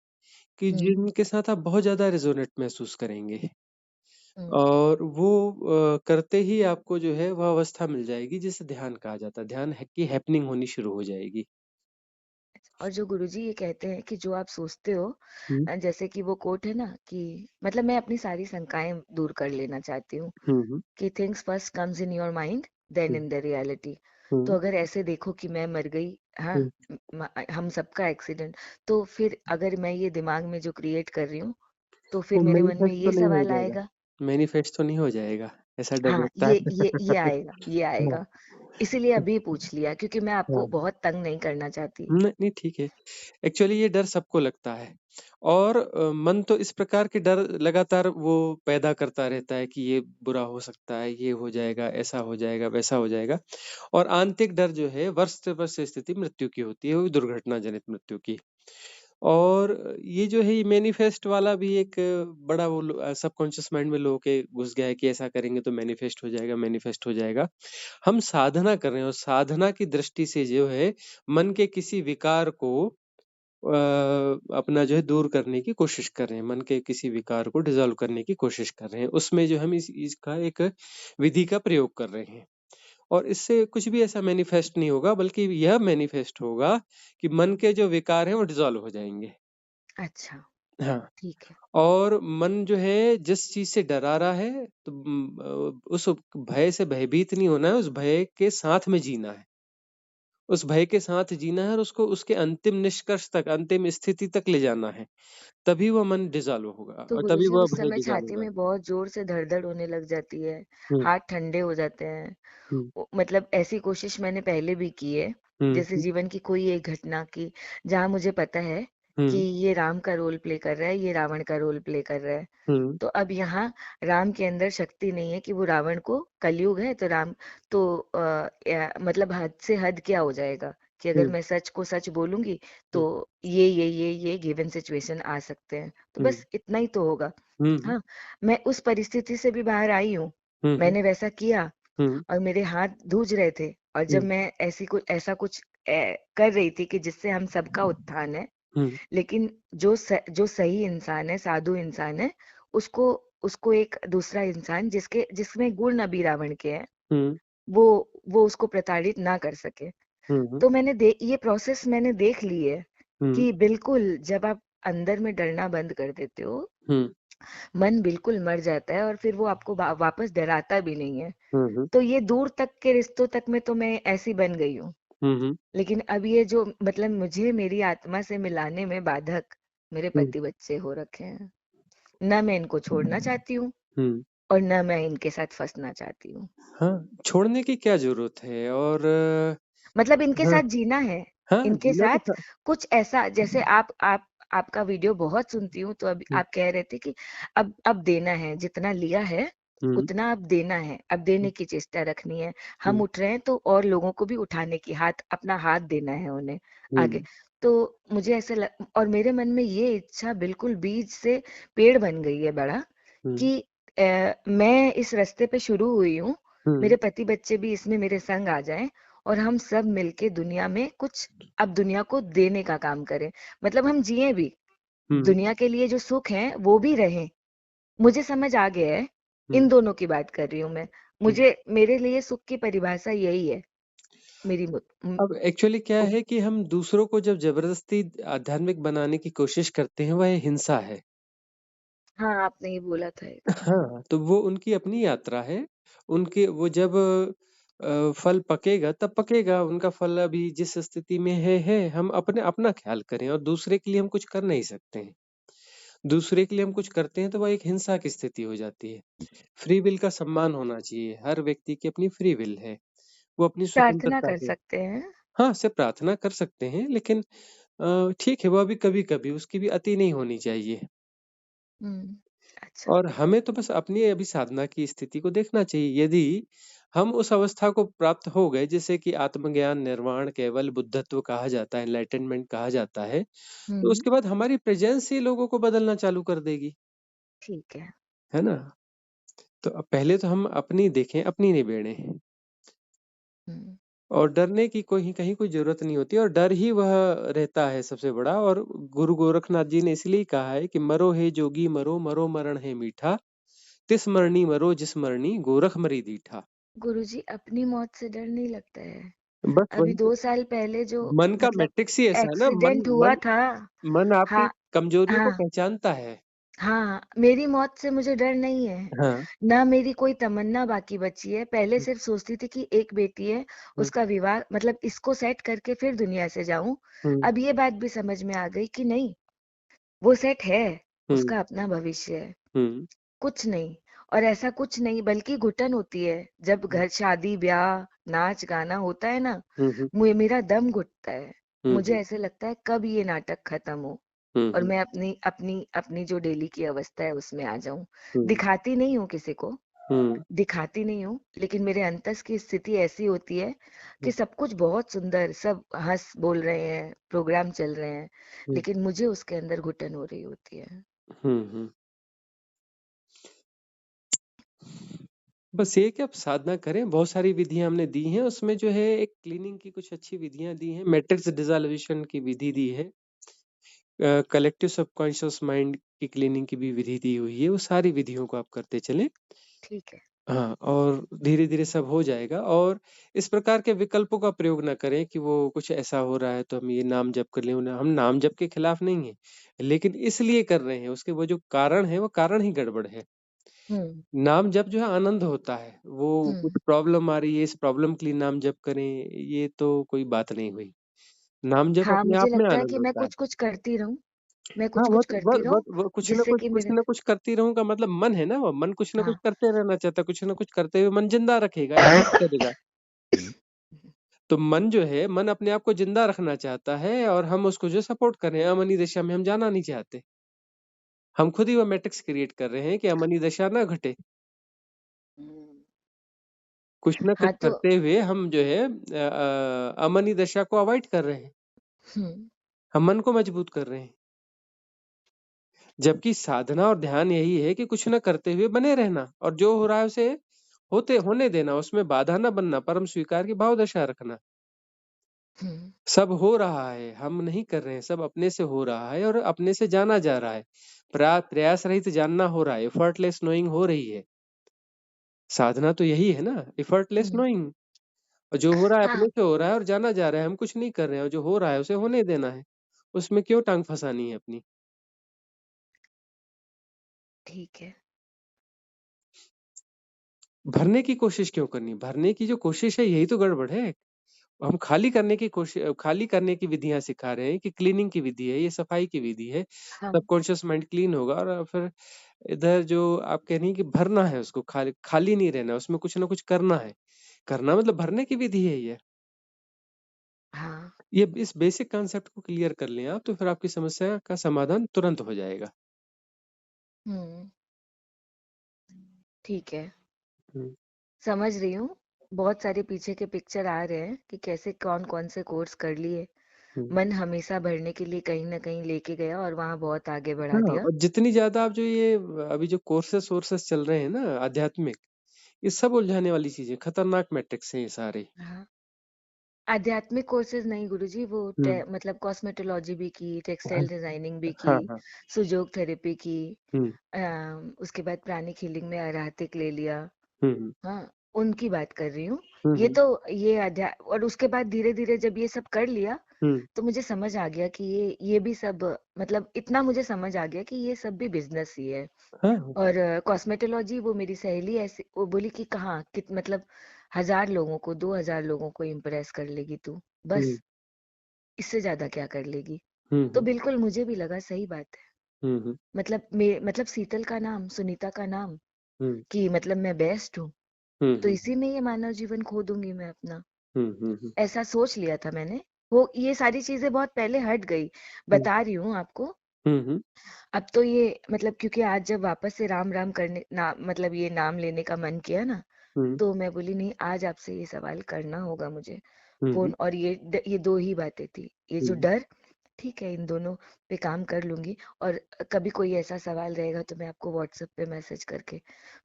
कि हम्म जिनके साथ आप बहुत ज्यादा रेजोनेट महसूस करेंगे। हम्म। और वो करते ही आपको जो है वह अवस्था मिल जाएगी जिसे ध्यान कहा जाता है। ध्यान है की हैपनिंग होनी शुरू हो जाएगी। और जो गुरुजी ये कहते हैं कि जो आप सोचते हो, हम्म जैसे कि वो कोट है ना, कि मतलब मैं अपनी सारी शंकाएं दूर कर लेना चाहती हूँ, हम्म कि things first comes in your mind then hmm in the reality. तो हम्म अगर ऐसे देखो कि मैं मर गई, हाँ, हम्म। हम सबका एक्सीडेंट, तो फिर अगर मैं ये दिमाग में जो क्रिएट कर रही हूँ, तो फिर वो मेरे मन में मैनिफेस्ट तो ये नहीं हो सवाल जाएगा। आएगा। मैनिफेस्ट तो नहीं हो जाएगा, ऐसा डर हाँ, लगता है। ये आएगा, ये हाँ आएगा। इसीलिए अभी पूछ लिया, क्योंकि मैं आपको हाँ। बहुत तंग नहीं करना चाहती। नहीं नहीं, ठीक है। एक्चुअली ये डर सबको लगता है। और मन तो इस प्रकार के डर लगातार वो पैदा करता रहता है कि ये बुरा हो सकता है, ये हो जाएगा, ऐसा हो जाएगा, वैसा हो जाएगा। और आंतरिक डर जो है वर्ष स्थिति मृत्यु की होती है, वो भी दुर्घटना जनित मृत्यु की। और ये जो है ये मैनिफेस्ट वाला भी एक बड़ा वो सबकॉन्शियस माइंड में लोगों के घुस गया है कि ऐसा करेंगे तो मैनिफेस्ट हो जाएगा, मैनिफेस्ट हो जाएगा। हम साधना कर रहे हैं और साधना की दृष्टि से जो है मन के किसी विकार को अपना जो है दूर करने की कोशिश कर रहे हैं। मन के किसी विकार को डिसॉल्व करने की कोशिश कर रहे हैं। उसमें जो हम इसका एक विधि का प्रयोग कर रहे हैं। और इससे कुछ भी ऐसा मैनिफेस्ट नहीं होगा, बल्कि यह मैनिफेस्ट होगा कि मन के जो विकार हैं वो डिसॉल्व हो जाएंगे। अच्छा, हाँ। ठीक है। और मन जो है जिस चीज से डरा रहा है, तो उस भय से भयभीत नहीं होना है, उस भय के साथ में जीना है। उस भय के साथ जीना है और उसको उसके अंतिम निष्कर्ष तक, अंतिम स्थिति तक ले जाना है। तभी वो मन डिसॉल्व होगा तो और तभी गुरुजी वह उस भय समय डिसॉल्व छाती होगा। में बहुत जोर से धड़-धड़ होने लग जाती है, हुँ, हाथ ठंडे हो जाते हैं। हुँ, मतलब ऐसी कोशिश मैंने पहले भी की है, हुँ, जैसे जीवन की कोई एक घटना की, जहाँ मुझे पता है कि हुँ, ये राम का रोल प्ले कर रहा है, ये रावण का रोल प्ले कर रहा है। हुँ, तो अब यहाँ राम के अंदर शक्ति नहीं है कि वो रावण को, कलयुग है तो राम तो मतलब हद से हद क्या हो जाएगा कि अगर हुँ, मैं सच को सच बोलूंगी तो हुँ, ये गिवन सिचुएशन आ सकते हैं, तो हुँ, बस इतना ही तो होगा। हुँ, हाँ, मैं उस परिस्थिति से भी बाहर आई हूँ, हुँ, हुँ, मैंने वैसा किया हुँ, और मेरे हाथ धूज रहे थे, और जब हुँ, मैं ऐसा कुछ कर रही थी कि जिससे हम सबका उत्थान है, हुँ, लेकिन जो सही इंसान है, साधु इंसान है, उसको उसको एक दूसरा इंसान जिसमें गुण अभी रावण के हैं, हुँ, वो वो उसको प्रताड़ित ना कर सके। हुँ, तो ये प्रोसेस मैंने देख ली है हुँ, कि बिल्कुल जब आप अंदर में डरना बंद कर देते हो, हुँ, मन बिल्कुल मर जाता है और फिर वो आपको वापस डराता भी नहीं है। हुँ, हुँ, तो ये दूर तक के रिश्तों तक में तो मैं ऐसी बन गई हूँ। हुँ, हुँ, लेकिन अब ये जो मतलब मुझे मेरी आत्मा से मिलाने में बाधक मेरे हुँ, पति बच्चे हो रखे हैं। ना मैं इनको छोड़ना चाहती हूँ हुँ। और ना मैं इनके साथ फँसना चाहती हूँ। हाँ, छोड़ने की क्या ज़रूरत है और मतलब इनके हाँ, साथ जीना है। हाँ, इनके जीना तो साथ था। कुछ ऐसा, जैसे आप आपका वीडियो बहुत सुनती हूँ, तो अभी हुँ, आप कह रहे थे कि अब देना है, जितना लिया है हुँ, उतना अब देना है, अब देने हुँ, की चेष्टा रखनी है। हम हुँ, उठ रहे हैं तो और लोगों को भी उठाने की, अपना हाथ देना है उन्हें आगे। हुँ, तो मुझे ऐसा और मेरे मन में ये इच्छा बिल्कुल बीज से पेड़ बन गई है बड़ा, हुँ, कि मैं इस रास्ते पे शुरू हुई हूँ, मेरे हुँ, पति बच्चे भी इसमें मेरे संग आ जाएं और हम सब मिलके दुनिया में कुछ, अब दुनिया को देने का काम करें। मतलब हम जिए भी, हुँ, दुनिया के लिए जो सुख है वो भी रहे। मुझे समझ आ गया है, हुँ, इन दोनों की बात कर रही हूँ मैं। हुँ। मुझे मेरे लिए सुख की परिभाषा यही है। मेरी अब एक्चुअली क्या है कि हम दूसरों को जब ज़बरदस्ती आध्यात्मिक बनाने की कोशिश करते हैं, वह हिंसा है। हाँ, आपने ये बोला था एक बार। हाँ, तो वो उनकी अपनी यात्रा है। उनके वो जब फल पकेगा तब पकेगा, उनका फल अभी जिस स्थिति में है। हम अपने अपना ख़्याल करें और दूसरे के लिए हम कुछ कर नहीं सकते हैं। दूसरे के लिए हम कुछ करते हैं तो वह एक हिंसा की स्थिति हो जाती है। फ्री विल का सम्मान होना चाहिए, हर व्यक्ति की अपनी फ्री विल है, वो अपनी प्रार्थना स्वतंत्रता कर से सकते हैं। हाँ, से प्रार्थना कर सकते हैं लेकिन ठीक है, वो भी कभी-कभी उसकी भी अति नहीं होनी चाहिए। हुँ, अच्छा। और हमें तो बस अपनी अभी साधना की स्थिति को देखना चाहिए। यदि हम उस अवस्था को प्राप्त हो गए जिसे कि आत्मज्ञान, निर्वाण, केवल बुद्धत्व कहा जाता है, एनलाइटनमेंट कहा जाता है, तो हुँ, उसके बाद हमारी प्रेज़ेंस ही लोगों को बदलना चालू कर देगी, ठीक है। है ना? तो अब पहले तो हम अपनी देखें, अपनी निबेड़ें हुँ, और डरने की कोई कहीं कोई ज़रूरत नहीं होती और डर ही वह रहता है सबसे बड़ा और गुरु गोरखनाथ जी ने इसलिए कहा है कि मरो हे जोगी मरो, मरो मरण है मीठा, तिस मरनी मरो जिस मरनी गोरख मरी दीठा। गुरुजी अपनी मौत से डर नहीं लगता है। बस अभी वही तो 2 साल पहले जो मन का मतलब मैट्रिक्स ही ऐसा है ना मन एक्सीडेंट हुआ मन था। मन आपकी हाँ, कमजोरियों को हाँ, पहचानता है। हाँ, मेरी मौत से मुझे डर नहीं है। हाँ। ना मेरी कोई तमन्ना बाकी बची है। पहले हुँ, सिर्फ सोचती थी कि एक बेटी है, हुँ, उसका विवाह, मतलब इसको सेट करके फिर दुनिया से जाऊँ। हुँ, अब ये बात भी समझ में आ गई कि नहीं, वो सेट है, हुँ, उसका अपना भविष्य है। हुँ, कुछ नहीं, और ऐसा कुछ नहीं बल्कि घुटन होती है। जब हुँ, घर शादी, ब्याह, नाच-गाना होता है ना, हुँ, हुँ, मेरा दम घुटता है। हुँ, मुझे ऐसे लगता है कब ये नाटक खत्म हो हुँ, और हुँ, मैं अपनी अपनी अपनी जो डेली की अवस्था है उसमें आ जाऊँ। हुँ, दिखाती नहीं हूँ किसी को, हुँ, दिखाती नहीं हूँ, लेकिन मेरे अंतस की स्थिति ऐसी होती है कि हुँ, सब कुछ बहुत सुंदर, सब हँस बोल रहे हैं, प्रोग्राम चल रहे हैं, हुँ, लेकिन मुझे उसके अंदर घुटन हो रही होती है। हुँ, हुँ। बस ये कि आप साधना करें, बहुत सारी विधियाँ हमने दी हैं, उसमें जो है एक क्लीनिंग की कुछ अच्छी विधियाँ दी हैं, मैट्रिक्स डिसॉल्यूशन की विधि दी है, कलेक्टिव सबकॉन्शियस माइंड की क्लीनिंग की भी विधि दी हुई है, वो सारी विधियों को आप करते चलें। ठीक है। हाँ, और धीरे-धीरे सब हो जाएगा और इस प्रकार के विकल्पों का प्रयोग ना करें कि वो कुछ ऐसा हो रहा है तो हम ये नाम जप कर लें, हम नाम जप के खिलाफ नहीं हैं, लेकिन इसलिए कर रहे हैं, उसके वो जो कारण है, वो कारण ही गड़बड़ है। नाम जप जो है आनंद होता है, वो कुछ प्रॉब्लम आ रही है, इस प्रॉब्लम के लिए नाम जप करें, ये तो कोई बात नहीं हुई। नाम जप हाँ, अपने मुझे आप में लगता है आनंद कि मैं होता है। कुछ-कुछ करती रहूँ, मैं हाँ, कुछ-कुछ करती रहूँ, वो जिससे कि कुछ मेरे न कुछ करती रहूँ का मतलब मन है ना, वो मन कुछ न कुछ हाँ। करते रहना चाहता है, कुछ न कुछ करते हुए मन जिंदा रखेगा, एक्टिव करेगा। तो मन जो है, मन अपने आप को जिंदा रखना चाहता है और हम उसको जो सपोर्ट कर रहे हैं, अमनी दशा में हम जाना नहीं चाहते। हम खुद ही वो मैट्रिक्स क्रिएट कर रहे हैं कि अमनी दशा ना घटे। कुछ न कुछ हाँ, तो करते हुए हम जो है अमनी दशा को अवॉइड कर रहे हैं, हुँ, हम मन को मजबूत कर रहे हैं। जबकि साधना और ध्यान यही है कि कुछ न करते हुए बने रहना और जो हो रहा है उसे होने देना, उसमें बाधा न बनना, परम स्वीकार की भाव दशा रखना। हुँ, सब हो रहा है, हम नहीं कर रहे हैं, सब अपने से हो रहा है और अपने से जाना जा रहा है। प्रयास रहित जानना हो रहा है, एफर्टलेस नोइंग हो रही है। साधना तो यही है ना, एफर्टलेस हुँ। नोइंग। और जो हो रहा है हाँ, अपने से हो रहा है और जाना जा रहा है, हम कुछ नहीं कर रहे हैं और जो हो रहा है उसे होने देना है। उसमें क्यों टांग फंसानी है अपनी। ठीक है। भरने की कोशिश क्यों करनी, भरने की जो कोशिश है यही तो गड़बड़ है। हम खाली करने की विधियां सिखा रहे हैं कि क्लीनिंग की विधि है, ये सफाई की विधि है, हाँ, सबकॉन्शियस माइंड क्लीन होगा। और फिर इधर जो आप कह रही हैं कि भरना है उसको, खाली खाली नहीं रहना, उसमें कुछ ना कुछ करना है। करना मतलब भरने की विधि है ये। हाँ। ये इस बेसिक कॉन्सेप्ट को क्लियर कर लें आप, तो फिर आपकी समस्या का समाधान तुरंत हो जाएगा। हुँ, ठीक है। हम्म, समझ रही हूँ। बहुत सारे पीछे के पिक्चर आ रहे हैं कि कैसे कौन-कौन से कोर्स कर लिए। हम्म। मन हमेशा भरने के लिए कहीं न कहीं लेके गया और वहाँ बहुत आगे बढ़ा हाँ, दिया। और जितनी ज्यादा आप जो ये अभी जो कोर्सेस वोर्सेस चल रहे हैं ना आध्यात्मिक, ये सब उलझाने वाली चीजें, खतरनाक मैट्रिक्स हैं ये सारे। हाँ। आध्यात्मिक कोर्सेज नहीं गुरुजी, वो हम्म। मतलब कॉस्मेटोलॉजी भी की, हाँ, टेक्सटाइल डिजाइनिंग भी की, हाँ, हाँ। सुजोग थेरेपी की, हम्म, उसके बाद प्राणिक हीलिंग में आरातिक ले लिया। हम्म, हाँ, उनकी बात कर रही हूँ। ये हम्म, तो ये अध्या और उसके बाद धीरे-धीरे जब ये सब कर लिया, हम्म। तो मुझे समझ आ गया कि ये भी सब मतलब इतना मुझे समझ आ गया कि ये सब भी बिज़नेस ही है। हाँ। और कॉस्मेटोलॉजी वो मेरी सहेली ऐसी वो बोली कि कहाँ कित मतलब 1000 लोगों को 2000 लोगों को इम्प्रेस कर लेगी तू, हम्म, बस इससे ज़्यादा क्या कर लेगी? तो हम्म, बिल्कुल मुझे भी लगा सही बात है। हम्म, मतलब शीतल का नाम, सुनीता का नाम हम्म, कि मतलब मैं बेस्ट हूँ, तो हम्म, इसी में ये मानव जीवन खो दूँगी मैं अपना। हम्म, हम्म, ऐसा सोच लिया था मैंने। वो ये सारी चीज़ें बहुत पहले हट गई। हम्म, बता रही हूँ आपको। हम्म, अब तो ये मतलब क्योंकि आज जब वापस से राम-राम करने ना मतलब ये नाम लेने का मन किया ना, हम्म, तो मैं बोली नहीं आज आपसे ये सवाल करना होगा मुझे। हम्म, फ़ोन और ये 2 ही बातें थी। ये जो हम्म, डर ठीक है इन दोनों पे काम कर लूँगी और कभी कोई ऐसा सवाल रहेगा तो मैं आपको व्हाट्सएप पे मैसेज करके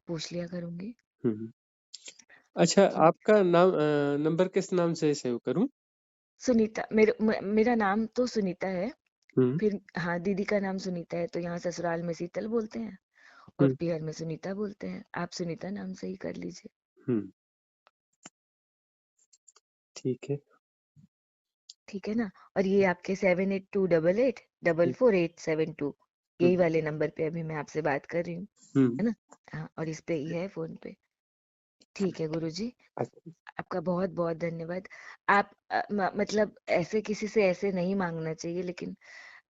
पूछ लिया करूँगी। हम्म। अच्छा, ठीक। आपका नंबर किस नाम से सेव करूं? सुनीता मेरा नाम तो सुनीता है। हम्म, फिर हाँ, दीदी का नाम सुनीता है तो यहाँ ससुराल में शीतल बोलते हैं और हम्म, पीहर में सुनीता बोलते हैं। आप सुनीता नाम से ही कर लीजिए। हम्म। ठीक है। ठीक है ना? और ये आपके 782888448872 हम्म, यही वाले नंबर पे अभी मैं आपसे बात कर रही हूँ, हम्म। है ना? हाँ, और इस पे ही है फ़ोन पे। ठीक है गुरुजी, अच्छा। आपका बहुत-बहुत धन्यवाद। आप मतलब ऐसे किसी से ऐसे नहीं माँगना चाहिए लेकिन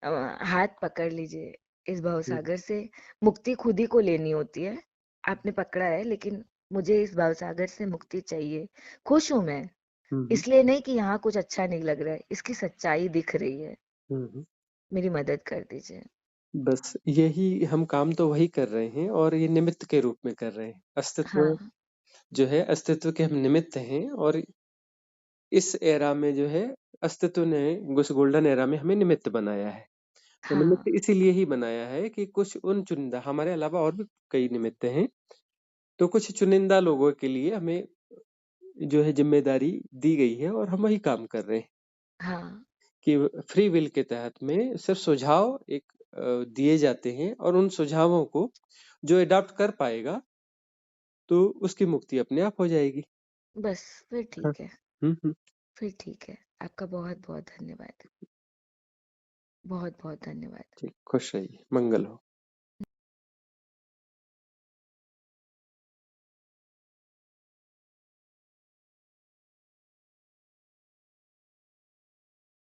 अ, हाथ पकड़ लीजिए। इस हम्म, भवसागर से मुक्ति खुद ही को लेनी होती है। आपने पकड़ा है लेकिन मुझे इस भवसागर से मुक्ति चाहिए। खुश हूँ मैं, हम्म, इसलिए नहीं कि यहाँ कुछ अच्छा नहीं लग रहा है, इसकी सच्चाई दिख रही है। हम्म। मेरी मदद कर दीजिए। बस यही हम काम तो वही कर रहे हैं और ये निमित्त के रूप में कर रहे हैं। अस्तित्व हाँ, जो है, अस्तित्व के हम निमित्त हैं और इस एरा में जो है अस्तित्व ने उस गोल्डन एरा में हमें निमित्त बनाया है। तो हाँ, निमित्त इसीलिए ही बनाया है कि कुछ उन चुनिंदा, हमारे अलावा और भी कई निमित्त हैं, तो कुछ चुनिंदा लोगों के लिए हमें जो है जिम्मेदारी दी गई है और हम वही काम कर रहे हैं हाँ, कि फ्री विल के तहत में सिर्फ सुझाव एक दिए जाते हैं और उन सुझावों को जो अडॉप्ट कर पाएगा तो उसकी मुक्ति अपने आप हो जाएगी। बस फिर हाँ। ठीक है, हम्म। फिर ठीक है। आपका बहुत-बहुत धन्यवाद। बहुत-बहुत धन्यवाद। ठीक, खुश रहिए, मंगल हो।